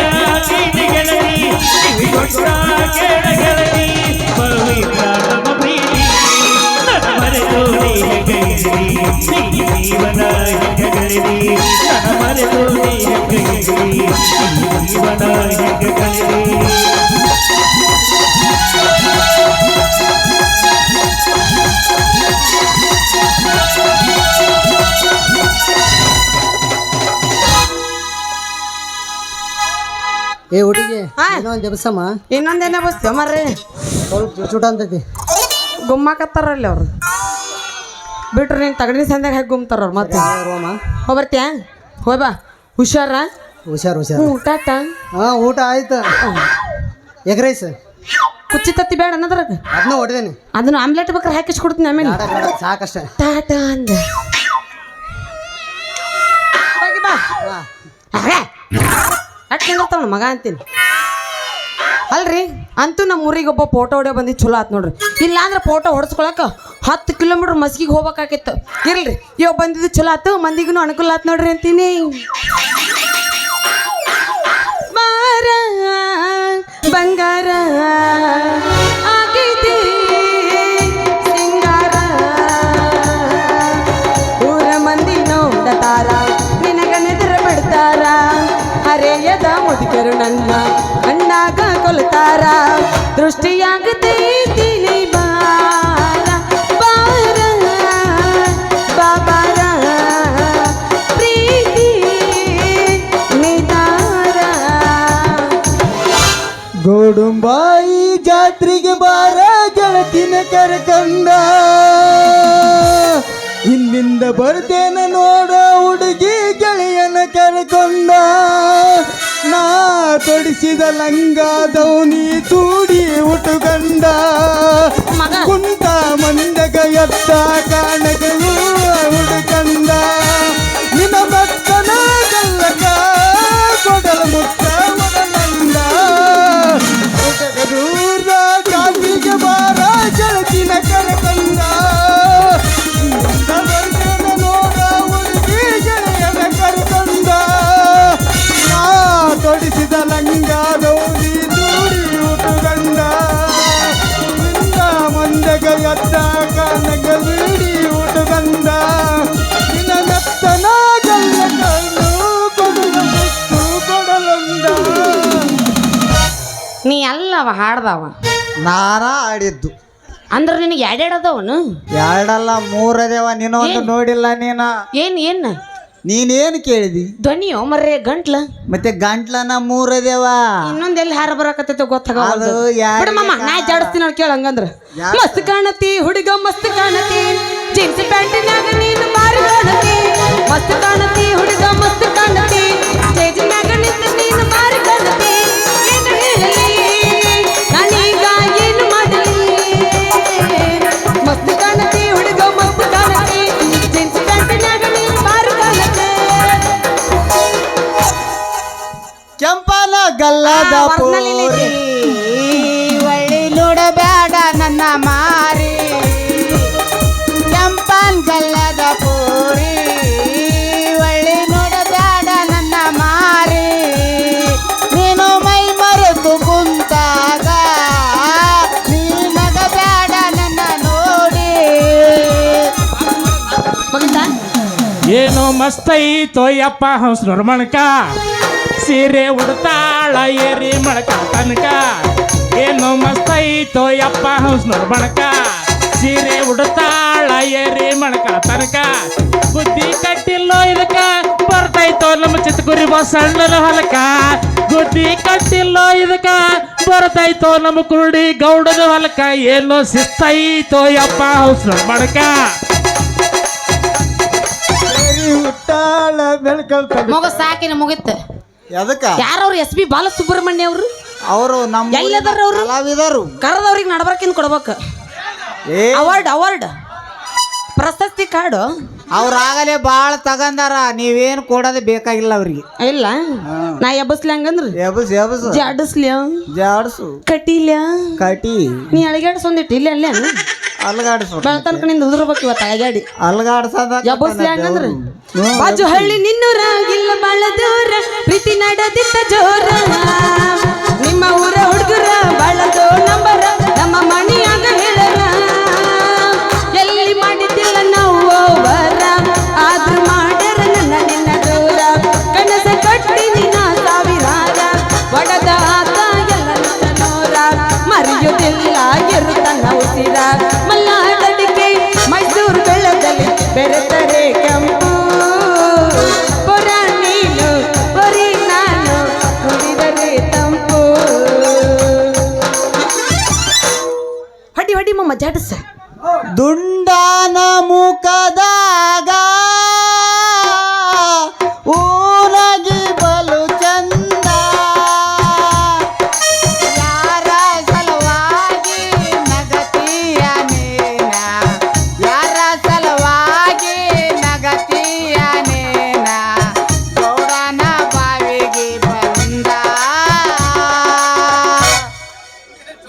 [SPEAKER 1] ಏ ಹುಡುಗಿ
[SPEAKER 2] ಹಾ.
[SPEAKER 1] ಇನ್ನೊಂದು ಎಬ್ಸಮ್ಮ
[SPEAKER 2] ಇನ್ನೊಂದೇನ ಬಸ್ತೀವ ಮರ್ರಿ
[SPEAKER 1] ಸ್ವಲ್ಪ ಚುಟ ಅಂತೈತಿ
[SPEAKER 2] ಗುಮ್ಮಾಕತ್ತಾರಲ್ಲಿ ಅವ್ರು ಬಿಟ್ರು ನೀನು ತಗಡಿನ ಸಂದಾಗ ಹಾಕಿ ಗುಮ್ತಾರ ಅವ್ರು ಮತ್ತೆ
[SPEAKER 1] ರೋಮ
[SPEAKER 2] ಹೋಗ್ಬರ್ತೀಯ ಹೋಯ್ ಬಾ ಹುಷಾರ
[SPEAKER 1] ಹುಷಾರು
[SPEAKER 2] ಊಟ ಆಟ
[SPEAKER 1] ಹಾಂ ಊಟ ಆಯ್ತು ಎಗ್ ರೈಸ್
[SPEAKER 2] ಕುಚ್ಚಿ ತತ್ತಿ ಬೇಡ ಅನ್ನದ್ರಾಗ
[SPEAKER 1] ಅದನ್ನ ಹೊಡೆದೇನೆ
[SPEAKER 2] ಅದನ್ನ ಆಮ್ಲೆಟ್ ಬೇಕಾರೆ ಹಾಕಿಸ್ಕೊಡ್ತೀನಿ ಆಮೇಲೆ
[SPEAKER 1] ಸಾಕಷ್ಟೇ
[SPEAKER 2] ಟಾಟಾ ಅಂದ ಹೋಗಿ ಬಾ ಅಟ್ಕೊಂಡಿರ್ತಾವ ಮಗ ಅಂತೀನಿ ಅಲ್ರಿ ಅಂತೂ ನಮ್ಮ ಊರಿಗೆ ಒಬ್ಬ ಫೋಟೋ ಹೊಡೆಯೋ ಬಂದಿದ್ದು ಚಲೋ ಆತ್ ನೋಡ್ರಿ ಇಲ್ಲ ಅಂದ್ರೆ ಫೋಟೋ ಹೊಡ್ಸ್ಕೊಳಕ 10 ಕಿಲೋಮೀಟ್ರ್ ಮಸ್ಗಿಗೆ ಹೋಗ್ಬೇಕಾಗಿತ್ತು ಇರ್ಲಿ ಇವಾಗ ಬಂದಿದ್ದು ಚಲೋ ಆತು ಮಂದಿಗೂ ಅನುಕೂಲ ಆತ್ ನೋಡ್ರಿ ಅಂತೀನಿ ಮಾರ ಬಂಗಾರ ಆಗೈತಿ ಸಿಂಗಾರ ಊರ ಮಂದಿ ನೋಡತಾರ ನಿನಗ ನೆದರ ಬಿಡ್ತಾರ ಹರೆಯದ ಮುದುಕರು ನನ್ನ ಅಣ್ಣಾಗ ಕೊಲ್ತಾರ ದೃಷ್ಟಿಯಾಗತೈತಿ ನೀ ಬಾರ ಬಾರ ಬಾಬಾರ ಪ್ರೀತಿ ನಿದಾರ
[SPEAKER 1] ಗೋಡುಂಬಾಯಿ ಜಾತ್ರೆಗೆ ಬಾರ ಗೆಳತಿನ ಕರ್ಕಂದ ಹಿಂದಿಂದ ಬರ್ತೇನೆ ನೋಡ ಹುಡುಗಿ ಗೆಳೆಯನ ಕರ್ಕೊಂಡ ನಾ ತೊಡಿಸಿದ ಲಂಗ ದೌನಿ ಚೂಡಿ ಉಟುಗಂಡ
[SPEAKER 2] ಮಗ
[SPEAKER 1] ಕುಂತ ಮಂದಗ ಎತ್ತ ಕಾಣಗಳು ಹುಡುಕಂದ ನಿನ್ನ ಮಕ್ಕನ ಗಲ್ಲಕ ಕೊಡಲ ಮುತ್ತ ಮೊದಲಂದ ದೂರ ಜಾತ್ರೆಗೆ ಬಾರ ಗೆಳತಿನ ಕರ್ಕಂದ ನೋಡ ಹುಡುಗಿ ಗೆಳೆಯನ ಕರ್ಕೊಂಡ ನಾ ತೊಡಿಸಿದ ಲಂಗ ದೌಡಿ ದೂಡಿ ಉಟುಗಂಡ ನಿನ್ನ ಮಂದಗ ಎತ್ತ ಕಾಣಗ ಬೀಡಿ ಉಟುಗಂಡ ನಿನ್ನ ಮೆತ್ತನ ಗಲ್ಲ ಕಣ್ಣು ಕೊಡಲ ಮುತ್ತು ಕೊಡಲಂದ
[SPEAKER 2] ನೀ ಅಲ್ಲವ ಹಾಡ್ದವ
[SPEAKER 1] ನಾನ ಆಡಿದ್ದು
[SPEAKER 2] ಅಂದ್ರೆ ನಿನಗೆ ಎರಡೆರಡದವನು
[SPEAKER 1] ಎರಡಲ್ಲ ಮೂರದೇವ ನೀನು ಒಂದು ನೋಡಿಲ್ಲ
[SPEAKER 2] ಏನ್
[SPEAKER 1] ನೀನೇನು ಕೇಳಿದಿ
[SPEAKER 2] ಧ್ವನಿಯೋ ಮರ್ರೆ ಗಂಟ್ಲ
[SPEAKER 1] ಮತ್ತೆ ಗಂಟ್ಲನ ಮೂರದೇವ
[SPEAKER 2] ಇನ್ನೊಂದ್ ಎಲ್ಲಿ ಹಾರ ಬರಕತ್ತೈತೆ
[SPEAKER 1] ಅದು
[SPEAKER 2] ಗೊತ್ತಾಗಲ್ಲ
[SPEAKER 1] ಯಾರಿಗೆ
[SPEAKER 2] ಮಮ್ಮ ನಾ ಜಾಡಿಸ್ತೀನಿ ಅವ್ರು ಕೇಳ ಹಂಗಂದ್ರ
[SPEAKER 1] ಯಾಕೆ?
[SPEAKER 2] ಮಸ್ತ್ ಕಾಣತಿ ಹುಡುಗ ಮಸ್ತ್ ಕಾಣತಿ ಜೀನ್ಸ್ ಪ್ಯಾಂಟಿನಾಗ ನೀನು ಬಾರಿ ಕಾಣತಿ ಮಸ್ತ್ ಕಾಣತಿ ಹುಡುಗ ಮಸ್ತ್ ಕಾಣತಿ ಸ್ಟೇಜಿನಾಗ ನಿಂತು ನೀನು ಬಾರಿ ಕಾಣತಿ ಏನು ಹೇಳಲಿ ನಾನೀಗ ಏನು ಮಾಡಲಿ ಮಸ್ತ್ ಕಾಣತಿ ಹುಡುಗ ಮಸ್ತ್ ಕಾಣತಿ ಜೀನ್ಸ್ ಪ್ಯಾಂಟಿನಾಗ ನೀನು ಬಾರಿ ಕಾಣತಿ
[SPEAKER 1] ಕೆಂಪನ ಗಲ್ಲದ
[SPEAKER 2] ವರ್ಣಲಿಲ್ಲ ಐತಿ.
[SPEAKER 1] ಒಳ್ಳಿ ನೋಡಬೇಡ ನನ್ನ ಮಾರಿ ಕೆಂಪನ್ ಗಲ್ಲದ ಪೂರಿ ಒಳ್ಳಿ ನೋಡಬೇಡ ನನ್ನ ಮಾರಿ ನೀನು ಮೈ ಮರೆತು ಕುಂತಾಗ ನೀನಗಬೇಡ ನನ್ನ ನೋಡಿ
[SPEAKER 2] ಮುಗಿತಾ
[SPEAKER 3] ಏನೋ ಮಸ್ತೈತೋ ಯಪ್ಪ ಹಂಸನೂರ್ ಮಣಕ ಸೀರೆ ಉಡ್ತಾಳ ಏರಿ ಮಣಕ ತನಕ ಏನೋ ಮಸ್ತೈತೋ ಯಪ್ಪ ಹಂಸನೂರ್ ಮಣಕ ಸೀರೆ ಉಡ್ತಾಳ ಏರಿ ಮಣಕ ತನಕ ಬುದ್ಧಿ ಕಟ್ಟಿಲ್ಲೋ ಇದಕ್ಕ ಬರ್ತೈತೋ ನಮ್ಮ ಚಿತ್ತಗುರಿ ಸಣ್ಣನ ಹೊಲಕ ಬುದ್ಧಿ ಕಟ್ಟಿಲ್ಲೋ ಇದಕ್ಕ ಬರ್ತೈತೋ ನಮ್ಮ ಕುರುಡಿ ಗೌಡನ ಹೊಲಕ ಏನೋ ಶಿಸ್ತೈತೋ ಯಪ್ಪ ಹಂಸನೂರ್ ಮಣಕ
[SPEAKER 1] ಹುಟ್ಟಾಳ ಬೆಳಕಲ್
[SPEAKER 2] ಮಗ ಸಾಕಿನ ಮುಗಿತ್ತು
[SPEAKER 1] ಅದಕ್ಕ
[SPEAKER 2] ಯಾರವ್ರು ಎಸ್ ಬಿ ಬಾಲಸುಬ್ರಹ್ಮಣ್ಯ ಅವರು
[SPEAKER 1] ಅವರು ನಮ್ಮ
[SPEAKER 2] ಎಲ್ಲಿದಾರ ಅವ್ರು?
[SPEAKER 1] ಕಲಾವಿದರು
[SPEAKER 2] ಕರೆದವ್ರಿಗೆ ನಡ್ಬರ್ಕಿಂದ ಕೊಡ್ಬೇಕು
[SPEAKER 1] ಏ
[SPEAKER 2] ಅವಾರ್ಡ್ ಪ್ರಶಸ್ತಿ ಕಾರ್ಡು
[SPEAKER 1] ಅವ್ರಾಗಲೇ ಭಾಳ ತಗಂದಾರ ನೀವೇನು ಕೊಡೋದು ಬೇಕಾಗಿಲ್ಲ ಅವ್ರಿಗೆ
[SPEAKER 2] ಇಲ್ಲ ನಾ ಎಬ್ಬಸ್ಲಿ ಹಂಗಂದ್ರ
[SPEAKER 1] ಎಬಸ್ ಎಬಸ್
[SPEAKER 2] ಜಾಡಿಸ್ಲಿ
[SPEAKER 1] ಜಾಡ್ಸು
[SPEAKER 2] ಕಟೀಲ್ಯ
[SPEAKER 1] ಕಟಿ
[SPEAKER 2] ನೀ ಅಳಿಗಾಡ್ಸೊಂದಿಟ್ಟು ಇಲ್ಲ ಅಲ್ಲೇ
[SPEAKER 1] ಅಲ್ಗಾಡ್ಸು
[SPEAKER 2] ಬೆಳ್ತನ್ಕನಿಂದ ಉದುರ್ಬೇಕು ಇವತ್ತು ಅಳಗಾಡಿ
[SPEAKER 1] ಅಲ್ಗಾಡ್ಸದ
[SPEAKER 2] ಎಬ್ಬಸ್ಲಿ ಹಂಗಂದ್ರ ಬಾಜು ಹಳ್ಳಿ ನಿನ್ನೂರ ಇಲ್ಲ ಬಾಳ ದೂರ ಪ್ರೀತಿ ನಡದಿತ್ತ ಜೋರ ನಿಮ್ಮ ಊರ ಹುಡುಗರ ಬಾಳದೋ ನಂಬರ ನಮ್ಮ ಮಣಿಯಾಗ ಹೇಳರ ಎಲ್ಲಿ ಮಾಡಿದ್ದಿಲ್ಲ ನಾವು ಓವರ ಆದ್ರೂ ಮಾಡ್ಯಾರ ನನ್ನ ನಿನ್ನ ದೂರ ಕನಸ ಕಟ್ಟಿ ನಿನ್ನ ಸಾವಿರಾರ ಒಡದ ಆತ ಎಲ್ಲ ನನ್ನ ನೋರ ಮರೆಯುವುದಿಲ್ಲ ಇರುತ್ತನ್ನ ಉಸಿರ ಮಲ್ಲಾಡಡಿಕೆ ಮೈಸೂರು ಬೆಳ್ಳದಲ್ಲಿ ಬೆರೆತರೆ ಕೆಂಪು ಪುರ ನೀನು ಜಡ್ಸ
[SPEAKER 1] ದುಂಡಾನ ಮುಖದಾಗ ಊರಗಿ ಬಲು ಚಂದ ಯಾರ ಸಲುವಾಗಿ ನಗತೀಯ ನೀನ ಯಾರ ಸಲುವಾಗಿ ನಗತೀಯ ನೀನ ಗೌಡನ ಬಾವಿಗೆ ಬಂದ.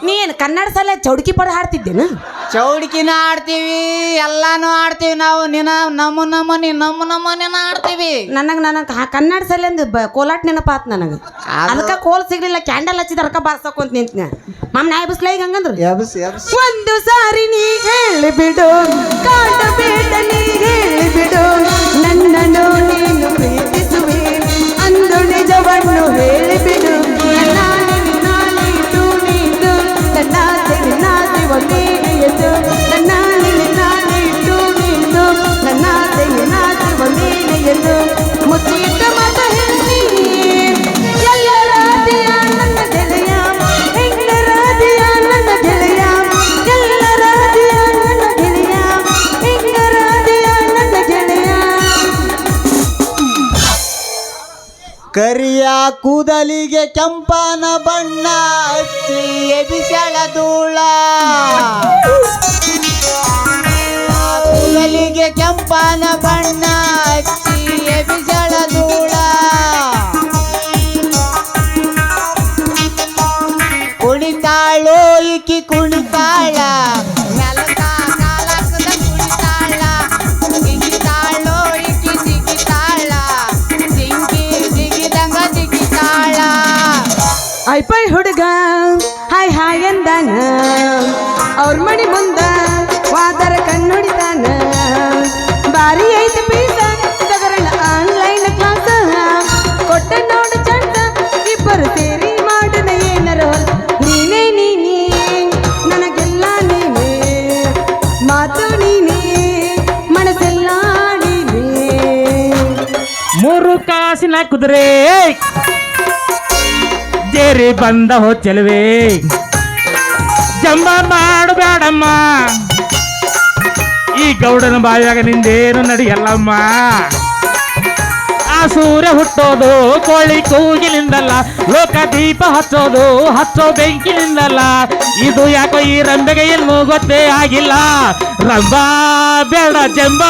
[SPEAKER 2] ನೀ ಏನು ಕನ್ನಡ ಸಲ ಚೌಡ್ಕಿ ಪದ ಹಾಡ್ತಿದ್ದೇನು?
[SPEAKER 1] ಚೌಡಿಕಿನ ಆಡ್ತೀವಿ, ಎಲ್ಲಾನು ಆಡ್ತೀವಿ ನಾವು. ನಮ್ಮನಿನ ಆಡ್ತೀವಿ.
[SPEAKER 2] ನನಗೆ ಕನ್ನಡ ಸಲ ಕೋಲಾಟ ನೆನಪಾತ್ ನನಗೆ. ಅದಕ್ಕೆ ಕೋಲ್ ಸಿಗ್ಲಿಲ್ಲ, ಕ್ಯಾಂಡಲ್ ಹಚ್ಚಿದ ಅದಕ್ಕೆ ಬಾರ್ಸಕೊಂತ ನಿಂತ ಮಾಮ್ ನಾಯಿ ಬಿಸ್ಲ ಈಗ ಹಂಗಂದ್ರು. ಒಂದು ಸಾರಿ ನೀ ಹೇಳಿಬಿಡು ಕಾಟ ಬೇಡ, ನೀ ಹೇಳಿಬಿಡು ನನ್ನನ್ನು ನೀನು ಪ್ರೀತಿಸುವೆ ಅಂದು ನಿಜವನ್ನು ಹೇಳಿಬಿಡು. ಮುಚ್ಚಿಟ್ಟ ಮತ ಹೇಳಿ ಎಲ್ಲರಾದಿಯ ನನ್ನ ಗೆಳೆಯ, ಹೆಂಗರಾದಿಯ ನನ್ನ ಗೆಳೆಯ, ಎಲ್ಲರಾದಿಯ ನನ್ನ ಗೆಳೆಯ, ಹೆಂಗರಾದಿಯ ನನ್ನ ಗೆಳೆಯ.
[SPEAKER 1] ಕರಿಯ ಕೂದಲಿಗೆ ಕೆಂಪನ ಬಣ್ಣ ಹಚ್ಚಿ ಎಬಿಸಳ ಧೂಳ, ಕೂದಲಿಗೆ ಕೆಂಪನ ಬಣ್ಣ ಹಚ್ಚಿ ಎಬಿಸಳ ಧೂಳ. ಕುಣಿತಾಳೋ ಈಕಿ ಕುಣಿತಾಳ, ನೆಲದ ಕಾಲಕದ ಕುಣಿತಾಳ, ಜಿಗಿತಾಳೋ ಈಕಿ ಜಿಗಿತಾಳ, ಜಿಗಿದಂಗ ಜಿಗಿತಾಳ.
[SPEAKER 2] ಐಪೈ ಹುಡುಗ ಹಾಯ್ ಹಾಯ್ ಎಂದಾನ, ಅವ್ರ ಮಣಿ ಮುಂದ ವಾದರ ಕಣ್ಣುಡಿತಾನ. ಬಾರಿ ಐತೆ ಪೀಸ ತಗರಣ ಆನ್ಲೈನ್ ಕ್ಲಾಸ, ಕೊಟ್ಟ ನೋಡು ಚಂದ ಇಬ್ಬರು ಸೇರಿ ಮಾಡನ ಏನರ. ನೀನೇ ನೀನೇ ನನಗೆಲ್ಲ ನೀನೇ, ಮಾತು ನೀನೇ ಮನಸ್ಸೆಲ್ಲ ನೀನೇ.
[SPEAKER 3] ಮೂರು ಕಾಸಿನ ಕುದುರೆ ಜೇರಿ ಬಂದ ಹೋಚಲ್ವೇ, ಜಂಬ ಮಾಡಬೇಡಮ್ಮ ಈ ಗೌಡನ ಬಾಯಾಗ ನಿಂದೇನು ನಡೆಯಲ್ಲಮ್ಮ. ಆ ಸೂರ್ಯ ಹುಟ್ಟೋದು ಕೋಳಿ ಕೂಗಿಲಿಂದಲ್ಲ, ಲೋಕ ದೀಪ ಹಚ್ಚೋ ಬೆಂಕಿನಿಂದಲ್ಲ. ಇದು ಯಾಕೋ ಈ ರಂಬೆಗೆ ಎಲ್ಲೂ ಗೊತ್ತೇ ಆಗಿಲ್ಲ. ರಂಬ ಬೇಡ ಜಂಬ,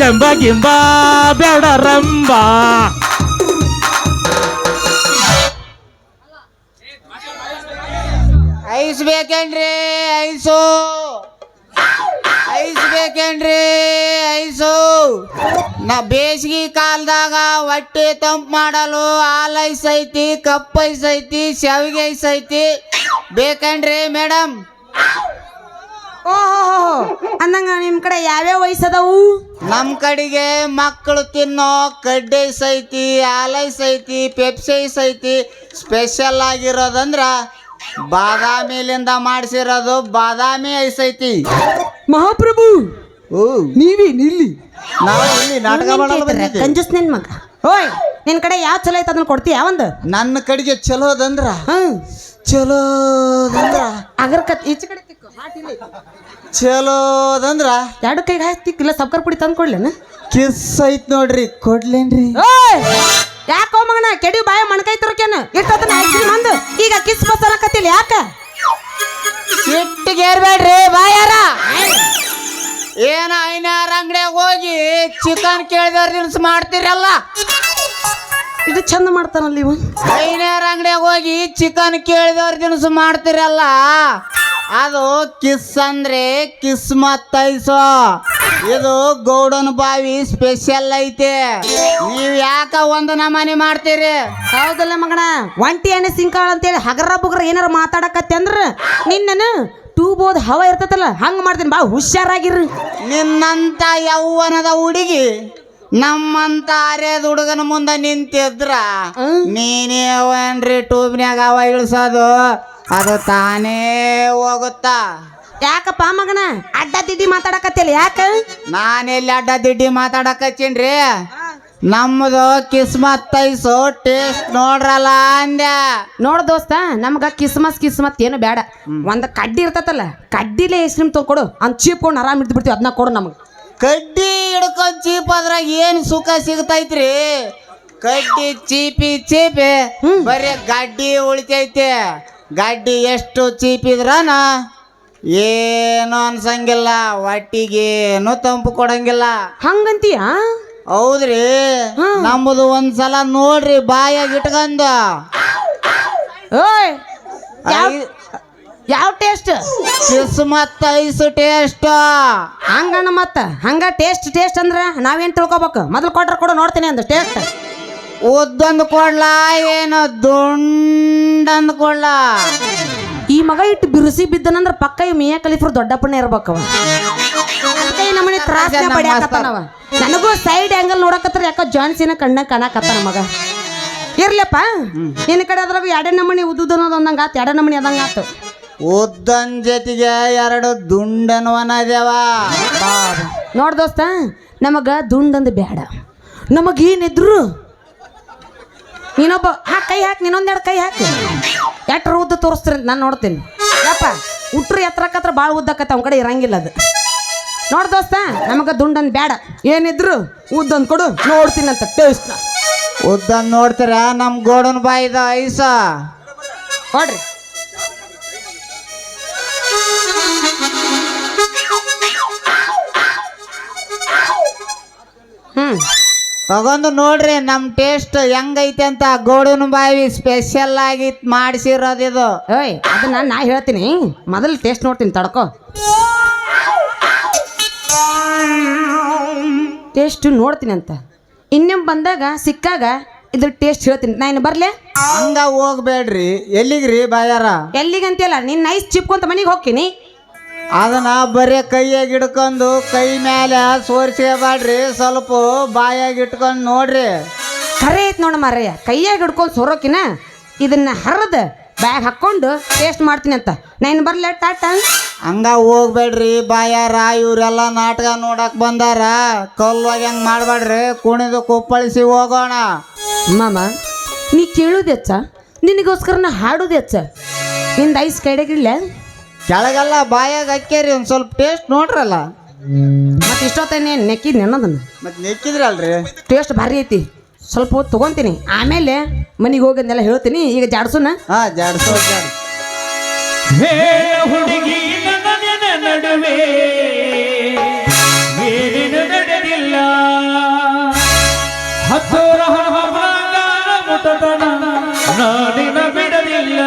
[SPEAKER 3] ಜಂಬ ಗಿಂಬ ಬೇಡ ರಂಬ.
[SPEAKER 1] ಐಸ್ ಬೇಕೇನ್ರಿ? ಐಸು ಐಸ್ ಬೇಕೇನ್ರಿ? ಐಸು ನಾ ಬೇಸಿಗೆ ಕಾಲದಾಗ ಹೊಟ್ಟೆ ತಂಪು ಮಾಡಲು ಹಾಲು ಐಸ್ ಐತಿ, ಕಪ್ ಐಸ್ ಐತಿ, ಶಾವಿಗೆ ಐಸ್ ಐತಿ. ಬೇಕೇನ್ರಿ ಮೇಡಮ್?
[SPEAKER 2] ಓಹೋ ಅಂದಂಗ ನಿಮ್ ಕಡೆ ಯಾವ್ಯಾವ ವಯಸ್ಸದವು?
[SPEAKER 1] ನಮ್ಮ ಕಡೆಗೆ ಮಕ್ಕಳು ತಿನ್ನೋ ಕಡ್ಡಿ ಐಸ್ ಐತಿ, ಹಾಲು ಐಸ್ ಐತಿ, ಪೆಪ್ಸಿ ಐಸ್ ಐತಿ. ಸ್ಪೆಷಲ್ ಆಗಿರೋದಂದ್ರ ಬಾದಾಮಿಲಿಂದ ಮಾಡಿಸಿರೋದು ಬಾದಾಮಿ ಐಸ್ ಐತಿ.
[SPEAKER 2] ಮಹಾಪ್ರಭು ನೀವಿ ನಿಲ್ಲಿ,
[SPEAKER 1] ನಾವು ಇಲ್ಲಿ ನಾಟಕ ಮಾಡಲು ಬಂದಿದ್ದೆ.
[SPEAKER 2] ಕಂಜೂಸ್ ನಿನ್ ಮಗ. ಓಯ್ ನಿನ್ ಕಡೆ ಯಾವ ಚಲೋ ಐತೆ ಅದನ್ನ ಕೊಡ್ತೀಯ ಒಂದು?
[SPEAKER 1] ನನ್ನ ಕಡೆಗೆ ಚಲೋದಂದ್ರ ಚಲೋದಂದ್ರ
[SPEAKER 2] ಅಗರ್ ಕತ್ ಈಚೆ ಕಡೆ ತಿಕ್ಕು ಹಾಟಿಲ್ಲ,
[SPEAKER 1] ಚಲೋದಂದ್ರ
[SPEAKER 2] ಎರಡು ಕೈಗೆ ಹಾಕ್ತಿಕ್ಕಿಲ್ಲ. ಸಬ್ಕರ್ ಪುಡಿ ತಂದು ಕೊಡ್ಲೇನ?
[SPEAKER 1] ಕಿಸ್ ಐತ್ ನೋಡ್ರಿ, ಕೊಡ್ಲೇನ್ರಿ?
[SPEAKER 2] ಯಾಕೋ ಮಗನ ಕೆಡಿ ಬಾಯ ಮಣ್ಕೈ ತರಕೇನ ಇಟ್ಟದನ್ನ ಆಕ್ಚುಲಿ ಮಂದು ಈಗ ಕಿಸ್ ಬಸ್ ಅನ್ನಕತ್ತಿಲ್ಲ. ಯಾಕ
[SPEAKER 1] ಸಿಟ್ಟಿಗೆ ಏರ್ಬೇಡ್ರಿ ಬಾಯಾರ. ಏನ ಐನಾರ ಅಂಗಡಿಯಾಗ ಹೋಗಿ ಚಿಕನ್ ಕೇಳಿದವ್ರ ದಿನಸ ಮಾಡ್ತೀರಲ್ಲ,
[SPEAKER 2] ಇದು ಚಂದ ಮಾಡ್ತಾನಲ್ಲ ಇವ.
[SPEAKER 1] ಐನಾರ ಅಂಗಡಿಯಾಗ ಹೋಗಿ ಚಿಕನ್ ಕೇಳಿದವ್ರ ದಿನಸ ಮಾಡ್ತೀರಲ್ಲ, ಅದು ಕಿಸ್ ಅಂದ್ರೆ ಕಿಸ್ಮತ್ ಐಸು. ಇದು ಗೌಡನ ಬಾವಿ ಸ್ಪೆಷಲ್ ಐತೆ. ನೀವ್ ಯಾಕ ಒಂದು ನಮನಿ ಮಾಡ್ತೀರಿ?
[SPEAKER 2] ಹೌದಲ್ಲ ಮಗನ, ಒಂಟಿ ಎಣ್ಣೆ ಸಿಂಕಾಳ ಅಂತೇಳಿ ಹಗರ ಬುಗ್ರ ಏನಾರ ಮಾತಾಡಕತ್ತೆ ಅಂದ್ರ ನಿನ್ನನು ಟೂಬೋದ್ ಹವ ಇರ್ತತಲ್ಲ ಹಂಗ ಮಾಡ್ತೀನಿ. ಬಾ ಹುಷಾರಾಗಿರ್ರಿ.
[SPEAKER 1] ನಿನ್ನಂತ ಯೌವನದ ಹುಡುಗಿ ನಮ್ಮಂತ ಅರೇದ ಹುಡುಗನ ಮುಂದೆ ನಿಂತಿದ್ರ ನೀನೇವನ್ರಿ ಟ್ಯೂಬ್ನ್ಯಾಗ ಹವ ಇಳಿಸೋದು, ಅದು ತಾನೇ ಹೋಗುತ್ತಾ.
[SPEAKER 2] ಯಾಕಪ್ಪ ಮಗನ ಅಡ್ಡ ದಿಡ್ಡಿ ಮಾತಾಡಕತ್ತಿಲ್ಲ? ಯಾಕ
[SPEAKER 1] ನಾನೆಲ್ಲಿ ಅಡ್ಡ ದಿಡ್ಡಿ ಮಾತಾಡಕತ್ತೀನ್ರಿ?
[SPEAKER 4] ನಮ್ಮದು ಕಿಸ್ಮತ್ ಐಸು ಟೇಸ್ಟ್ ನೋಡ್ರಲ್ಲ ಅಂದ್ಯ.
[SPEAKER 2] ನೋಡ್ ದೋಸ್ತ ನಮ್ಗ ಕಿಸ್ಮತ್ ಏನು ಬೇಡ. ಒಂದ್ ಕಡ್ಡಿ ಇರ್ತತಲ್ಲ, ಕಡ್ಡಿಲೆ ಐಸ್ ಕ್ರೀಮ್ ತೊಗೊಡು ಅಂತ ಚೀಪ್ಕೊಂಡು ಆರಾಮ್ ಇದ್ದು ಬಿಡ್ತೀವಿ. ಅದನ್ನ ಕೊಡು ನಮ್ಗೆ.
[SPEAKER 4] ಕಡ್ಡಿ ಹಿಡ್ಕೊಂಡ್ ಚೀಪ್ ಅದ್ರಾಗ ಏನು ಸುಖ ಸಿಗ್ತೈತ್ರಿ? ಕಡ್ಡಿ ಚೀಪಿ ಬರೀ ಗಡ್ಡಿ ಉಳಿತೈತಿ. ಗಡ್ಡಿ ಎಷ್ಟು ಚೀಪ್ ಇದ್ರನ ಏನು ಅನ್ಸಂಗಿಲ್ಲ, ಹೊಟ್ಟಿಗೇನು ತಂಪು ಕೊಡಂಗಿಲ್ಲ.
[SPEAKER 2] ಹಂಗಂತೀಯ?
[SPEAKER 4] ಹೌದ್ರಿ. ನಮ್ಮದು ಒಂದ್ಸಲ ನೋಡ್ರಿ ಬಾಯಾಗ ಇಟ್ಕಂದ.
[SPEAKER 2] ಓಯ್ ಯಾವ ಟೇಸ್ಟ್?
[SPEAKER 4] Kismet ice taste.
[SPEAKER 2] ಹಂಗಣ್ಣ ಮತ್ತ ಹಂಗ ಟೇಸ್ಟ್ ಅಂದ್ರ ನಾವೇನ್ ತಿಳ್ಕೊಬೇಕು? ಮೊದಲು ಕೊಡು ನೋಡ್ತೀನಿ ಅಂದ ಟೇಸ್ಟ್.
[SPEAKER 4] ಉದ್ದಂದು ಕೊಡ್ಲಾ ಏನು ದುಂಡಂದು ಕೊಡ್ಲಾ?
[SPEAKER 2] ಈ ಮಗ ಇಟ್ಟು ಬಿರುಸಿ ಬಿದ್ದನಂದ್ರ ಪಕ್ಕ ಈ ಮಿಯಾ ಖಲೀಫರ್ ದೊಡ್ಡಪ್ಪನೇ ಇರ್ಬೇಕವ. ನಮ್ಮನೆ ತ್ರಾಸನ ಪಡ್ಯಾಕತ್ತಾನವ. ನನಗೂ ಸೈಡ್ ಆಂಗಲ್ ನೋಡಕತ್ತಾರ, ಯಾಕೋ ಜಾನ್ಸಿನ ಕಣ್ಣ ಕಾಣಕತ್ತಾನ ಮಗ. ಇರ್ಲಪ್ಪ, ನಿನ್ನ ಕಡೆ ಅದ್ರಾಗ ಎರಡೇ ನಮೂನಿ ಉದ್ದುದ ಅನ್ನೋದು ಆತು, ಎರಡೇ ನಮೂನಿ ಅದಂಗ ಆತು.
[SPEAKER 4] ಉದ್ದನ್ ಜೊತೆಗೆ ಎರಡು ದುಂಡನ್ವನ ಅದ್ಯಾವ.
[SPEAKER 2] ನೋಡ್ ದೋಸ್ತ, ನಮಗ ದುಂಡಂದು ಬೇಡ. ನಮಗೇನಿದ್ರು ನೀನೊಬ್ಬ ಕೈ ಹಾಕಿ, ನೀನೊಂದೆರಡು ಕೈ ಹಾಕಿ. ಎಟ್ರ ಉದ್ದ ತೋರಿಸ್ತೀರಿ ನಾನು ನೋಡ್ತೀನಿ. ಯಪ್ಪ ಉಟ್ರು ಎತ್ತರಕತ್ರ ಭಾಳ ಉದ್ದಕ್ಕತ್ತ ಅವ್ನ ಕಡೆ ಇರಂಗಿಲ್ಲ ಅದು. ನೋಡ್ ದೋಸ್ತ, ನಮಗ ದುಂಡನ್ ಬೇಡ, ಏನಿದ್ರು ಉದ್ದೊಂದು ಕೊಡು ನೋಡ್ತೀನಿ ಅಂತ ಟೇಸ್ಟ್.
[SPEAKER 4] ಉದ್ದನ್ ನೋಡ್ತೀರ? ನಮ್ ಗೋಡನ್ ಬಾಯಿದ ಐಸ
[SPEAKER 2] ಕೊಡ್ರಿ.
[SPEAKER 4] ತಗೊಂಡು ನೋಡ್ರಿ ನಮ್ ಟೇಸ್ಟ್ ಹೆಂಗೈತೆ ಅಂತ. ಗೋಡನ್ ಬಾಯಿ ಸ್ಪೆಷಲ್ ಆಗಿ ಮಾಡಿಸಿರೋದಿದು.
[SPEAKER 2] ಓಯ್ ಅದನ್ನ ನಾ ಹೇಳ್ತೀನಿ, ಮೊದಲು ಟೇಸ್ಟ್ ನೋಡ್ತೀನಿ ತಡ್ಕೋ. ಟೇಸ್ಟ್ ನೋಡ್ತೀನಿ ಅಂತ ಇನ್ನೊಮ್ಮೆ ಬಂದಾಗ ಸಿಕ್ಕಾಗ ಇದ್ರ ಟೇಸ್ಟ್ ಹೇಳ್ತೀನಿ. ನಾ ಇನ್ನು ಬರ್ಲೆ?
[SPEAKER 4] ಹಂಗ ಹೋಗ್ಬೇಡ್ರಿ. ಎಲ್ಲಿಗ್ರಿ ಬಾಯಾರ?
[SPEAKER 2] ಎಲ್ಲಿಗಂತಿಲ್ಲ, ನೀನ್ ನೈಸ್ ಚಿಪ್ಕೊಂತ ಮನೆಗೆ ಹೋಗ್ತೀನಿ.
[SPEAKER 4] ಅದನ್ನ ಬರೀ ಕೈಯಾಗ ಇಟ್ಕೊಂಡು ಕೈ ಮೇಲೆ ಸೋರ್ಸ್ಕೋಬೇಡ್ರಿ, ಸ್ವಲ್ಪ ಬಾಯಾಗ ಇಟ್ಕೊಂಡು ನೋಡ್ರಿ.
[SPEAKER 2] ಖರೆ ಐತ್ ನೋಡ ಮಾರಯ್ಯ, ಕೈಯಾಗ ಹಿಡ್ಕೊಂಡು ಸೊರೋಕಿನ ಇದನ್ನ ಹರಿದ ಬ್ಯಾಗ್ ಹಾಕ್ಕೊಂಡು ಟೇಸ್ಟ್ ಮಾಡ್ತೀನಿ ಅಂತ. ನಾನು ಬರ್ಲೆ? ಟಾಟಾ.
[SPEAKER 4] ಹಂಗ ಹೋಗ್ಬೇಡ್ರಿ ಬಾಯಾರ. ಇವರೆಲ್ಲ ನಾಟಕ ನೋಡಕ್ ಬಂದಾರ, ಕಲ್ವಾಗಿ ಹಂಗೆ ಮಾಡ್ಬೇಡ್ರಿ. ಕುಣಿದು ಕುಪ್ಪಳಿಸಿ ಹೋಗೋಣ.
[SPEAKER 2] ಮಾಮ, ನೀ ಕೇಳೋದು ಹೆಚ್ಚ, ನಿನಗೋಸ್ಕರ ನಾ ಹಾಡೋದು ಹೆಚ್ಚ. ನಿಂದ ಐಸ್ ಕೈಡಾಗಿಡ್ಲ?
[SPEAKER 4] ಕೆಳಗೆಲ್ಲ ಬಾಯಾಗ ಹಾಕ್ಯಾರಿ, ಒಂದು ಸ್ವಲ್ಪ ಟೇಸ್ಟ್ ನೋಡ್ರಲ್ಲ.
[SPEAKER 2] ಮತ್ತೆ ಇಷ್ಟೊತ್ತೇನೆ ನೆಕ್ಕಿದ್ನಿ ಅನ್ನೋದನ್ನ.
[SPEAKER 4] ಮತ್ತೆ ನೆಕ್ಕಿದ್ರಲ್ರಿ?
[SPEAKER 2] ಟೇಸ್ಟ್ ಭಾರಿ ಐತಿ, ಸ್ವಲ್ಪ ಹೊತ್ತು ತೊಗೊತೀನಿ, ಆಮೇಲೆ ಮನೆಗೆ ಹೋಗೋದನ್ನೆಲ್ಲ ಹೇಳ್ತೀನಿ. ಈಗ ಜಾಡ್ಸುನ.
[SPEAKER 4] ಹಾಂ, ಜಾಡ್ಸೋ ಜಾಡ್.
[SPEAKER 3] ಹೇ ಹುಡುಗಿ ನನ್ನ ನಡುವೆ ಏನೇನು ನಡೆದಿಲ್ಲ, ಹತ್ತೋರ ಮುಟತನ ನಾಡಿನ ಬಿಡಲಿಲ್ಲ.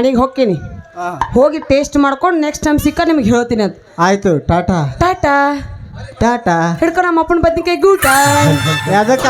[SPEAKER 2] ಮನೆಗೆ ಹೋಗ್ತೀನಿ ಹೋಗಿ ಟೇಸ್ಟ್ ಮಾಡ್ಕೊಂಡು ನೆಕ್ಸ್ಟ್ ಟೈಮ್ ಸಿಕ್ಕ ನಿಮ್ಗೆ ಹೇಳ್ತೀನಿ ಅಂತ
[SPEAKER 4] ಆಯ್ತು ಟಾಟಾ
[SPEAKER 2] ಟಾಟಾ
[SPEAKER 4] ಟಾಟಾ
[SPEAKER 2] ಹಿಡ್ಕೊ ನಮ್ಮ ಅಪ್ಪನ ಬದ್ನಿಕಾಯಿ ಗೂಟ
[SPEAKER 4] ಯಾದಕ್ಕ